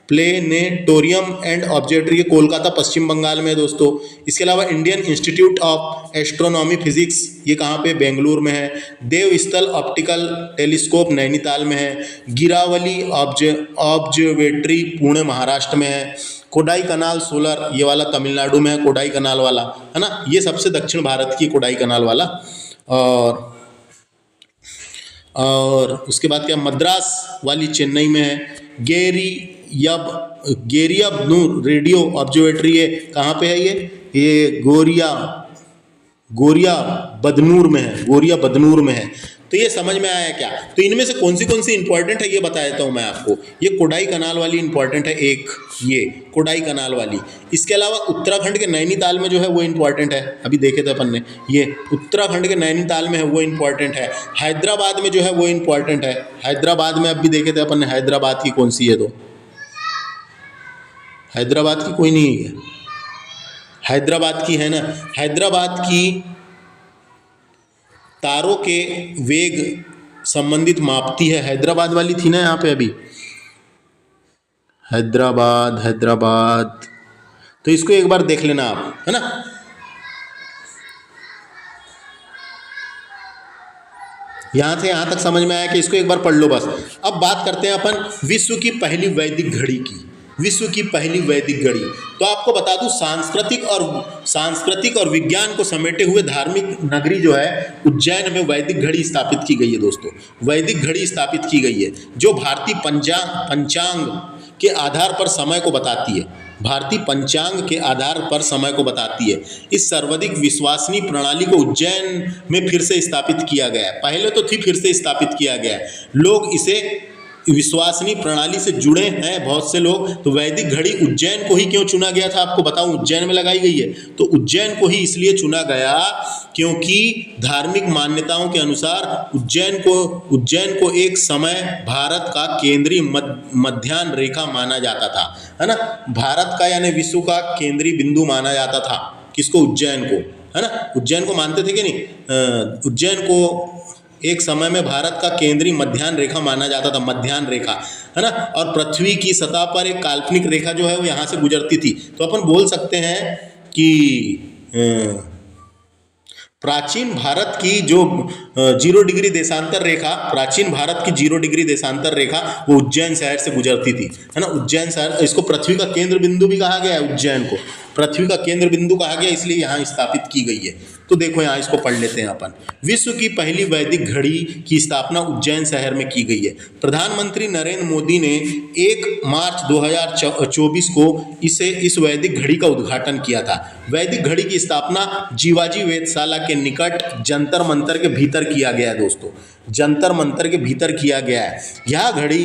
planetarium and observatory ये कोलकाता पश्चिम बंगाल में है दोस्तों। इसके अलावा Indian institute of astronomy physics ये कहाँ पे, बेंगलुरु में है। देवस्थल ऑप्टिकल टेलीस्कोप नैनीताल में है। गिरावली ऑब्जर्वेटरी पुणे महाराष्ट्र में है। कोडाई कनाल सोलर ये वाला तमिलनाडु में है, कोडाई कनाल वाला, है ना, ये सबसे दक्षिण भारत की कोडाई कनाल वाला। और उसके बाद क्या, मद्रास वाली चेन्नई में है। गेरियबनूर रेडियो ऑब्जर्वेटरी ये कहाँ पे है, ये गोरिया बदनूर में है, गोरिया बदनूर में है। तो ये समझ में आया क्या। तो इनमें से कौन सी इंपॉर्टेंट है ये बता देता हूँ मैं आपको। ये कोडाई कनाल वाली इंपॉर्टेंट है एक, ये कोडाई कनाल वाली। इसके अलावा उत्तराखंड के नैनीताल में जो है वो इंपॉर्टेंट है, अभी देखे थे अपन ने, ये उत्तराखंड के नैनीताल में है वो इंपॉर्टेंट है। हैदराबाद में जो है वो इंपॉर्टेंट है, हैदराबाद में अभी देखे थे अपन ने। हैदराबाद की कौन सी है, तो हैदराबाद की कोई नहीं है, हैदराबाद की है ना, हैदराबाद की तारों के वेग संबंधित मापती है, हैदराबाद वाली थी ना यहाँ पे अभी, हैदराबाद। तो इसको एक बार देख लेना आप, है ना। यहाँ से यहाँ तक समझ में आया कि इसको एक बार पढ़ लो बस। अब बात करते हैं अपन विश्व की पहली वैदिक घड़ी की, विश्व की पहली वैदिक घड़ी। तो आपको बता दूं, सांस्कृतिक और विज्ञान को समेटे हुए धार्मिक नगरी जो है उज्जैन में वैदिक घड़ी स्थापित की गई है दोस्तों। वैदिक घड़ी स्थापित की गई है जो भारतीय पंचांग के आधार पर समय को बताती है, भारतीय पंचांग के आधार पर समय को बताती है। इस सर्वाधिक विश्वसनीय प्रणाली को उज्जैन में फिर से स्थापित किया गया है, पहले तो थी, फिर से स्थापित किया गया है। लोग इसे विश्वसनीय प्रणाली से जुड़े हैं बहुत से लोग। तो वैदिक घड़ी उज्जैन को ही क्यों चुना गया था आपको बताऊं, उज्जैन में लगाई गई है। तो उज्जैन को ही इसलिए चुना गया क्योंकि धार्मिक मान्यताओं के अनुसार उज्जैन को एक समय भारत का केंद्रीय मध्यान्ह रेखा माना जाता था, है ना। भारत का यानी विश्व का केंद्रीय बिंदु माना जाता था किसको, उज्जैन को, है ना। उज्जैन को मानते थे कि नहीं, उज्जैन को एक समय में भारत का केंद्रीय मध्यान्ह रेखा माना जाता था, मध्यान्ह रेखा, है ना। और पृथ्वी की सतह पर एक काल्पनिक रेखा जो है वो यहाँ से गुजरती थी। तो अपन बोल सकते हैं कि प्राचीन भारत की जो 0 डिग्री देशांतर रेखा, प्राचीन भारत की 0 डिग्री देशांतर रेखा वो उज्जैन शहर से गुजरती थी, है ना। उज्जैन शहर, इसको पृथ्वी का केंद्र बिंदु भी कहा गया है, उज्जैन को पृथ्वी का केंद्र बिंदु कहा गया, इसलिए यहाँ स्थापित की गई है। तो देखो यहाँ इसको पढ़ लेते हैं अपन। विश्व की पहली वैदिक घड़ी की स्थापना उज्जैन शहर में की गई है। प्रधानमंत्री नरेंद्र मोदी ने 1 मार्च 2024 को इस वैदिक घड़ी का उद्घाटन किया था। वैदिक घड़ी की स्थापना जीवाजी वेधशाला के निकट जंतर मंतर के भीतर किया गया है दोस्तों, जंतर मंतर के भीतर किया गया है। यह घड़ी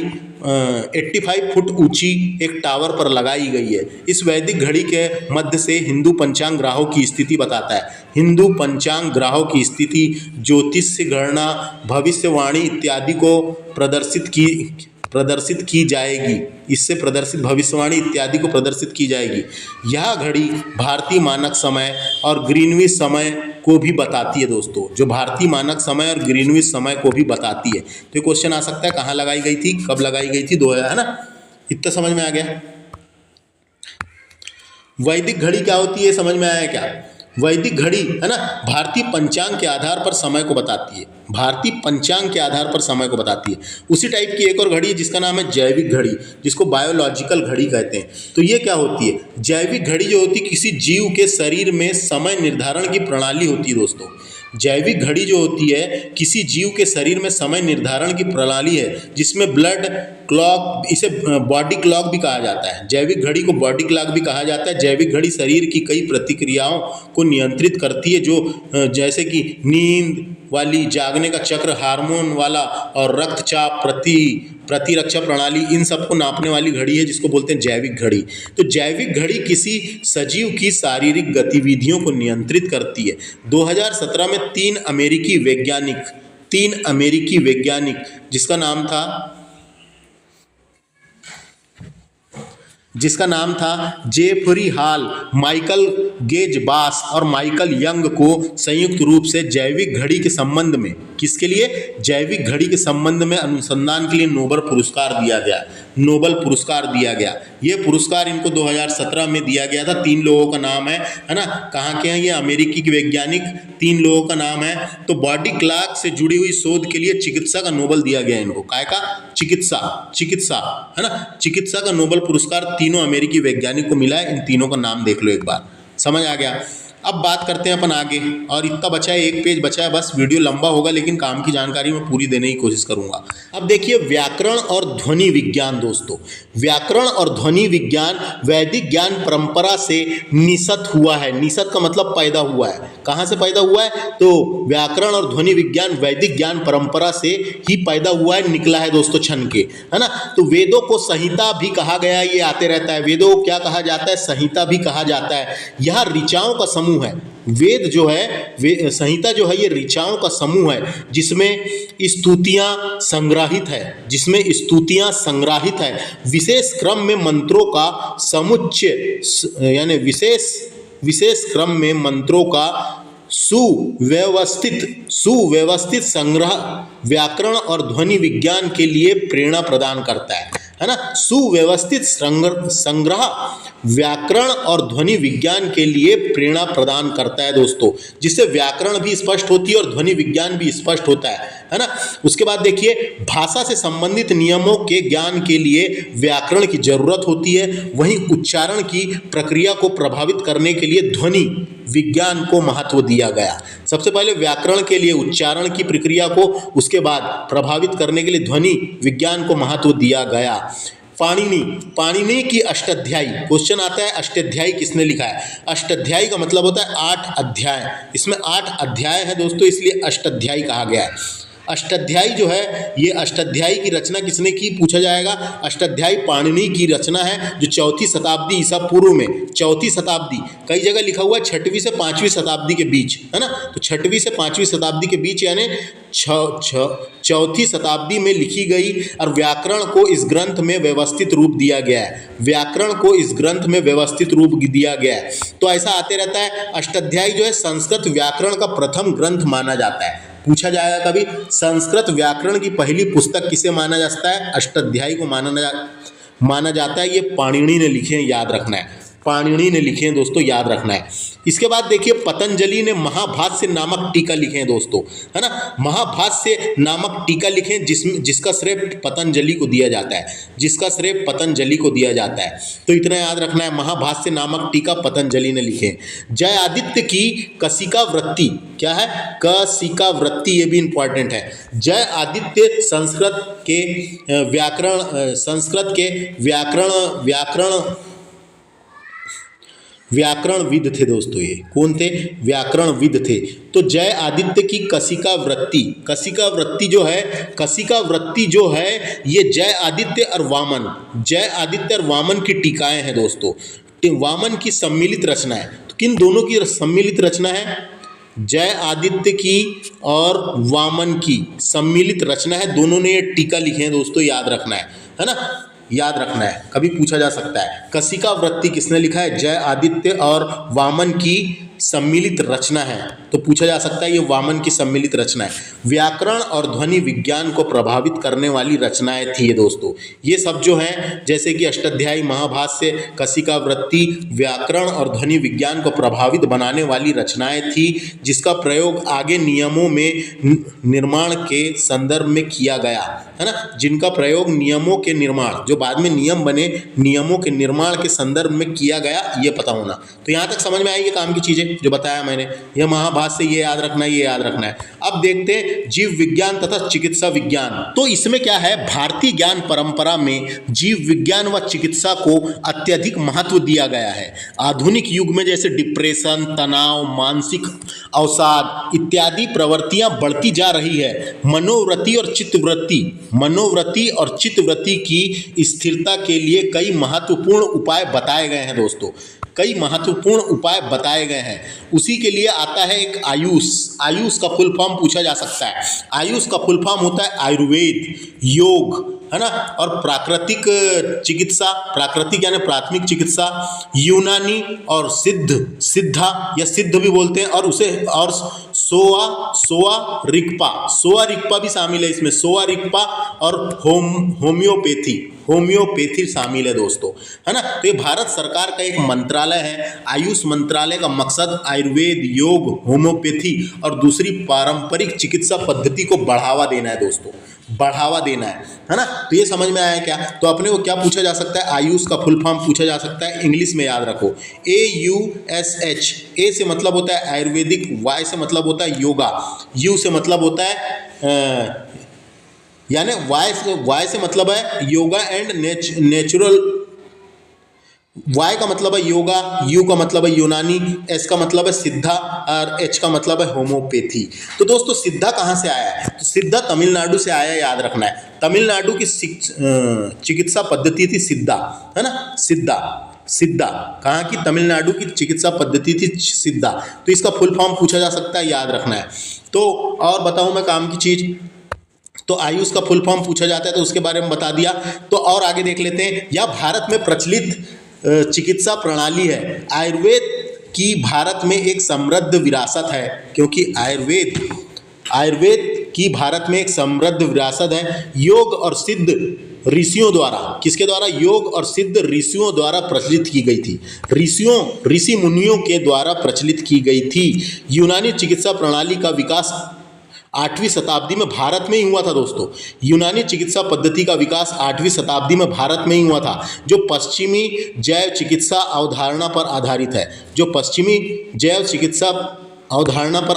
85 फुट ऊंची एक टावर पर लगाई गई है। इस वैदिक घड़ी के मध्य से हिंदू पंचांग ग्रहों की स्थिति बताता है। हिंदू पंचांग ग्रहों की स्थिति, ज्योतिष गणना, भविष्यवाणी इत्यादि को प्रदर्शित की जाएगी। इससे प्रदर्शित भविष्यवाणी इत्यादि को प्रदर्शित की जाएगी। यह घड़ी भारतीय मानक समय और ग्रीनविच समय को भी बताती है दोस्तों, जो भारतीय मानक समय और ग्रीनविच समय को भी बताती है। तो क्वेश्चन आ सकता है कहाँ लगाई गई थी, कब लगाई गई थी, 2000, है ना। इतना समझ में आ गया। वैदिक घड़ी क्या होती है, समझ में आया क्या। वैदिक घड़ी, है ना, भारतीय पंचांग के आधार पर समय को बताती है। भारतीय पंचांग के आधार पर समय को बताती है। उसी टाइप की एक और घड़ी है जिसका नाम है जैविक घड़ी, जिसको बायोलॉजिकल घड़ी कहते हैं। तो ये क्या होती है, जैविक घड़ी जो होती है किसी जीव के शरीर में समय निर्धारण की प्रणाली होती है दोस्तों। जैविक घड़ी जो होती है किसी जीव के शरीर में समय निर्धारण की प्रणाली है, जिसमें ब्लड क्लॉक, इसे बॉडी क्लॉक भी कहा जाता है। जैविक घड़ी को बॉडी क्लॉक भी कहा जाता है। जैविक घड़ी शरीर की कई प्रतिक्रियाओं को नियंत्रित करती है, जो जैसे कि नींद वाली, जागने का चक्र, हार्मोन वाला और रक्तचाप, प्रतिरक्षा प्रणाली, इन सबको नापने वाली घड़ी है, जिसको बोलते हैं जैविक घड़ी। तो जैविक घड़ी किसी सजीव की शारीरिक गतिविधियों को नियंत्रित करती है। 2017 में 3 अमेरिकी वैज्ञानिक जिसका नाम था जेफरी हॉल, माइकल गेज बास और माइकल यंग को संयुक्त रूप से जैविक घड़ी के संबंध में, किसके लिए, जैविक घड़ी के संबंध में अनुसंधान के लिए नोबेल पुरस्कार दिया गया। ये पुरस्कार इनको 2017 में दिया गया था। 3 लोगों का नाम है ना, कहाँ के हैं ये, अमेरिकी के वैज्ञानिक, 3 लोगों का नाम है। तो बॉडी क्लॉक से जुड़ी हुई शोध के लिए चिकित्सा का नोबेल दिया गया इनको। काय का, चिकित्सा, है ना, चिकित्सा का नोबेल पुरस्कार तीनों अमेरिकी वैज्ञानिक को मिला है। इन तीनों का नाम देख लो एक बार, समझ आ गया। अब बात करते हैं अपन आगे, और इतना बचा है, 1 पेज बचा है बस। वीडियो लंबा होगा लेकिन काम की जानकारी मैं पूरी देने की कोशिश करूंगा। अब देखिए व्याकरण और ध्वनि विज्ञान दोस्तों। व्याकरण और ध्वनि विज्ञान वैदिक ज्ञान परंपरा से निषत हुआ है। निषत का मतलब पैदा हुआ है। कहाँ से पैदा हुआ है, तो व्याकरण और ध्वनि विज्ञान वैदिक ज्ञान परंपरा से ही पैदा हुआ है, निकला है दोस्तों, छन के, है ना। तो वेदों को संहिता भी कहा गया है, ये आते रहता है। वेदों को क्या कहा जाता है, संहिता भी कहा जाता है। यह ऋचाओं का समूह है। वेद जो है, संहिता जो है, ये ऋचाओं का समूह है, जिसमें स्तुतियां संग्राहित है। विशेष क्रम में मंत्रों का समुच्चय, यानी विशेष क्रम में मंत्रों का सुव्यवस्थित संग्रह व्याकरण और ध्वनि विज्ञान के लिए प्रेरणा प्रदान करता है ना। सुव्यवस्थित संग्रह व्याकरण और ध्वनि विज्ञान के लिए प्रेरणा प्रदान करता है दोस्तों, जिससे व्याकरण भी स्पष्ट होती है और ध्वनि विज्ञान भी स्पष्ट होता है ना। उसके बाद देखिए, भाषा से संबंधित नियमों के ज्ञान के लिए व्याकरण की जरूरत होती है। वहीं उच्चारण की प्रक्रिया को प्रभावित करने के लिए ध्वनि विज्ञान को महत्व दिया गया। सबसे पहले व्याकरण के लिए उच्चारण की प्रक्रिया को, उसके बाद प्रभावित करने के लिए ध्वनि विज्ञान को महत्व दिया गया। पाणिनि की अष्टाध्यायी, क्वेश्चन आता है अष्टाध्यायी किसने लिखा है। अष्टाध्यायी का मतलब होता है 8 अध्याय। इसमें 8 अध्याय है दोस्तों, इसलिए अष्टाध्यायी कहा गया है। अष्टाध्यायी जो है, ये अष्टाध्यायी की रचना किसने की, पूछा जाएगा। अष्टाध्यायी पाणिनि की रचना है, जो 4वीं शताब्दी ईसा पूर्व में, 4वीं शताब्दी, कई जगह लिखा हुआ है 6वीं से 5वीं शताब्दी के बीच, है ना। तो 6वीं से 5वीं शताब्दी के बीच, यानी 4वीं शताब्दी में लिखी गई। और व्याकरण को इस ग्रंथ में व्यवस्थित रूप दिया गया है। तो ऐसा आते रहता है। अष्टाध्यायी जो है संस्कृत व्याकरण का प्रथम ग्रंथ माना जाता है। पूछा जाएगा कभी, संस्कृत व्याकरण की पहली पुस्तक किसे माना जाता है, अष्टाध्यायी को माना जाता है। ये पाणिनि ने लिखे हैं, याद रखना है। पाणिनि ने लिखे हैं दोस्तों, याद रखना है। इसके बाद देखिए पतंजलि ने महाभाष्य नामक टीका लिखे हैं दोस्तों, है ना। महाभाष्य नामक टीका लिखे हैं जिसका श्रेय पतंजलि को दिया जाता है, जिसका श्रेय पतंजलि को दिया जाता है। तो इतना याद रखना है, महाभाष्य नामक टीका पतंजलि ने लिखे हैं। जय आदित्य की कशिका वृत्ति, क्या है, कशिका वृत्ति, ये भी इंपॉर्टेंट है। जय आदित्य संस्कृत के व्याकरणविद थे दोस्तों। ये कौन थे, व्याकरणविद थे। तो जय आदित्य की कशिका वृत्ति, कशिका वृत्ति जो है, कशिका वृत्ति जो है ये जय आदित्य और वामन की टीकाएं हैं दोस्तों। वामन की सम्मिलित रचना है। तो किन दोनों की सम्मिलित रचना है, जय आदित्य की और वामन की सम्मिलित रचना है। दोनों ने ये टीका लिखे हैं दोस्तों, याद रखना है ना, याद रखना है, कभी पूछा जा सकता है। कशिका वृत्ति किसने लिखा है, जय आदित्य और वामन की सम्मिलित रचना है। तो पूछा जा सकता है ये वामन की सम्मिलित रचना है। व्याकरण और ध्वनि विज्ञान को प्रभावित करने वाली रचनाएं थी ये दोस्तों। ये सब जो हैं जैसे कि अष्टाध्यायी, महाभाष्य, कशिका वृत्ति, व्याकरण और ध्वनि विज्ञान को प्रभावित बनाने वाली रचनाएं थी, जिसका प्रयोग आगे नियमों में निर्माण के संदर्भ में किया गया, है ना। जिनका प्रयोग नियमों के निर्माण, जो बाद में नियम बने, नियमों के निर्माण के संदर्भ में किया गया, ये पता होना। तो यहाँ तक समझ में आई ये काम की चीजें जो बताया मैंने। यह महाभाष्य, ये याद रखना है, ये याद रखना है। अब देखते हैं जीव विज्ञान तथा चिकित्सा विज्ञान। तो इसमें क्या है, भारतीय ज्ञान परंपरा में जीव विज्ञान व चिकित्सा को अत्यधिक महत्व दिया गया है। आधुनिक युग में जैसे डिप्रेशन, तनाव, मानसिक अवसाद इत्यादि प्रवृत्तियां बढ़ती जा रही है। मनोवृत्ति और चित्तवृत्ति की स्थिरता के लिए कई महत्वपूर्ण उपाय बताए गए हैं दोस्तों, कई महत्वपूर्ण उपाय बताए गए हैं। उसी के लिए आता है एक आयुष। आयुष का फुल फॉर्म पूछा जा सकता है। आयुष का फुल फॉर्म होता है आयुर्वेद, योग, है ना, और प्राकृतिक चिकित्सा, प्राकृतिक यानी प्राथमिक चिकित्सा, यूनानी और सिद्धा या सिद्ध भी बोलते हैं, और उसे और सोआ रिक्पा भी शामिल है इसमें। सोआ रिक्पा और होम्योपैथी शामिल है दोस्तों, है ना। तो ये भारत सरकार का एक मंत्रालय है। आयुष मंत्रालय का मकसद आयुर्वेद, योग, होम्योपैथी और दूसरी पारंपरिक चिकित्सा पद्धति को बढ़ावा देना है दोस्तों, बढ़ावा देना है ना। तो ये समझ में आया क्या। तो अपने को क्या पूछा जा सकता है, आयुष का फुल फॉर्म पूछा जा सकता है, इंग्लिश में याद रखो, AUSH। ए से मतलब होता है आयुर्वेदिक, वाई से मतलब होता है योगा, यू से मतलब होता है यानी वाई से मतलब है योगा एंड नेचुरल, वाई का मतलब है योगा, यू का मतलब है यूनानी, एस का मतलब है सिद्धा और एच का मतलब है होम्योपैथी। तो दोस्तों सिद्धा कहाँ से आया है, तो सिद्धा तमिलनाडु से आया, याद रखना है। तमिलनाडु की चिकित्सा पद्धति थी सिद्धा, है ना, सिद्धा कहाँ की, तमिलनाडु की चिकित्सा पद्धति थी सिद्धा। तो इसका फुल फॉर्म पूछा जा सकता है, याद रखना है। तो और बताऊँ मैं काम की चीज़, तो आयुष का फुल फॉर्म पूछा जाता है, तो उसके बारे में बता दिया। तो और आगे देख लेते हैं। यह भारत में प्रचलित चिकित्सा प्रणाली है। आयुर्वेद की भारत में एक समृद्ध विरासत है, क्योंकि आयुर्वेद की भारत में एक समृद्ध विरासत है। योग और सिद्ध ऋषियों द्वारा, किसके द्वारा, योग और सिद्ध ऋषियों द्वारा प्रचलित की गई थी, ऋषि मुनियों के द्वारा प्रचलित की गई थी। यूनानी चिकित्सा प्रणाली का विकास 8वीं शताब्दी में भारत में ही हुआ था दोस्तों। यूनानी चिकित्सा पद्धति का विकास 8वीं शताब्दी में भारत में ही हुआ था, जो पश्चिमी जैव चिकित्सा अवधारणा पर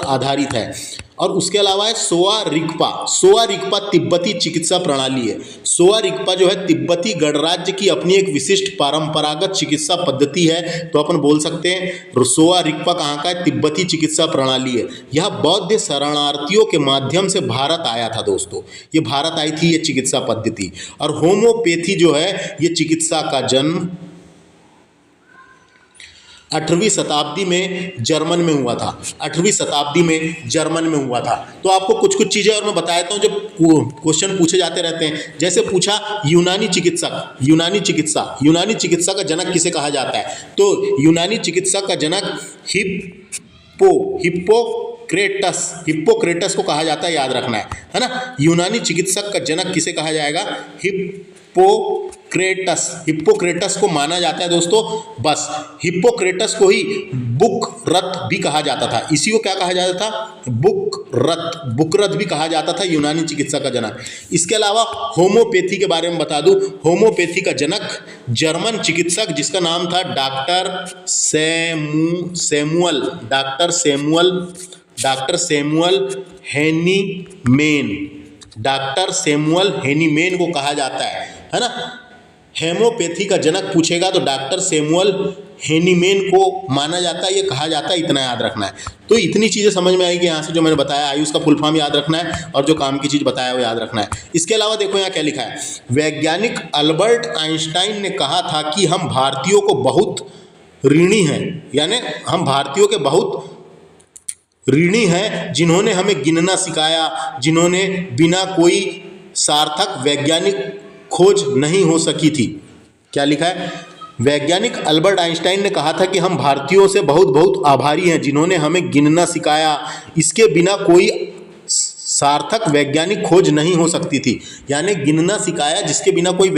आधारित है। और उसके अलावा है सोआ रिक्पा तिब्बती चिकित्सा प्रणाली है। सोआ रिक्पा जो है तिब्बती गणराज्य की अपनी एक विशिष्ट परंपरागत चिकित्सा पद्धति है। तो अपन बोल सकते हैं सोआ रिक्पा कहाँ का है, तिब्बती चिकित्सा प्रणाली है। यह बौद्ध शरणार्थियों के माध्यम से भारत आया था दोस्तों, ये भारत आई थी ये चिकित्सा पद्धति। और होम्योपैथी जो है ये चिकित्सा का जन्म 8वीं शताब्दी में जर्मन में हुआ था, 8वीं शताब्दी में जर्मन में हुआ था। तो आपको कुछ चिज़ें और मैं बता देता हूँ, जब क्वेश्चन पूछे जाते रहते हैं। जैसे पूछा यूनानी चिकित्सा का जनक किसे कहा जाता है, तो यूनानी चिकित्सा का जनक हिप्पोक्रेटस को कहा जाता है, याद रखना है ना। यूनानी चिकित्सक का जनक किसे कहा जाएगा, हिप्पोक्रेटस को माना जाता है दोस्तों। बस हिप्पोक्रेटस को ही बुकरत भी कहा जाता था। इसी को क्या कहा जाता था? बुकरत भी कहा जाता था, यूनानी चिकित्सा का जनक। इसके अलावा होम्योपैथी के बारे में बता दूं, होम्योपैथी का जनक जर्मन चिकित्सक जिसका नाम था डॉक्टर सैमुअल हेनीमेन को कहा जाता है ना। हेमोपैथी का जनक पूछेगा तो डॉक्टर सैमुअल हेनीमेन को माना जाता है, ये कहा जाता है, इतना याद रखना है। तो इतनी चीज़ें समझ में आएगी यहाँ से जो मैंने बताया। आयुष का फुल फॉर्म याद रखना है और जो काम की चीज़ बताया वो याद रखना है। इसके अलावा देखो यहाँ क्या लिखा है, वैज्ञानिक अल्बर्ट आइंस्टाइन ने कहा था कि हम भारतीयों को बहुत ऋणी हैं, यानी हम भारतीयों के बहुत ऋणी हैं जिन्होंने हमें गिनना सिखाया, जिन्होंने बिना कोई सार्थक वैज्ञानिक खोज नहीं हो सकी थी। क्या लिखा है? वैज्ञानिक अल्बर्ट आइंस्टाइन ने कहा था कि हम भारतीयों से बहुत बहुत आभारी हैं जिन्होंने हमें गिनना सिखाया, इसके बिना कोई सार्थक वैज्ञानिक खोज नहीं हो सकती थी। यानी गिनना सिखाया जिसके बिना कोई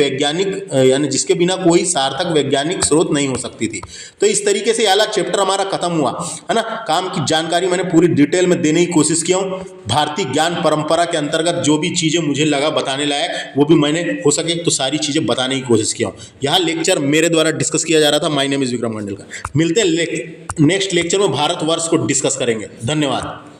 जिसके बिना कोई सार्थक वैज्ञानिक स्रोत नहीं हो सकती थी। तो इस तरीके से ये वाला चैप्टर हमारा खत्म हुआ है ना। काम की जानकारी मैंने पूरी डिटेल में देने की कोशिश किया हूँ। भारतीय ज्ञान परंपरा के अंतर्गत जो भी चीज़ें मुझे लगा बताने लायक वो भी मैंने हो सके तो सारी चीज़ें बताने की कोशिश किया हूँ। यहाँ लेक्चर मेरे द्वारा डिस्कस किया जा रहा था। माय नेम इज़ विक्रम मंडल का। मिलते हैं नेक्स्ट लेक्चर में भारतवर्ष को डिस्कस करेंगे। धन्यवाद।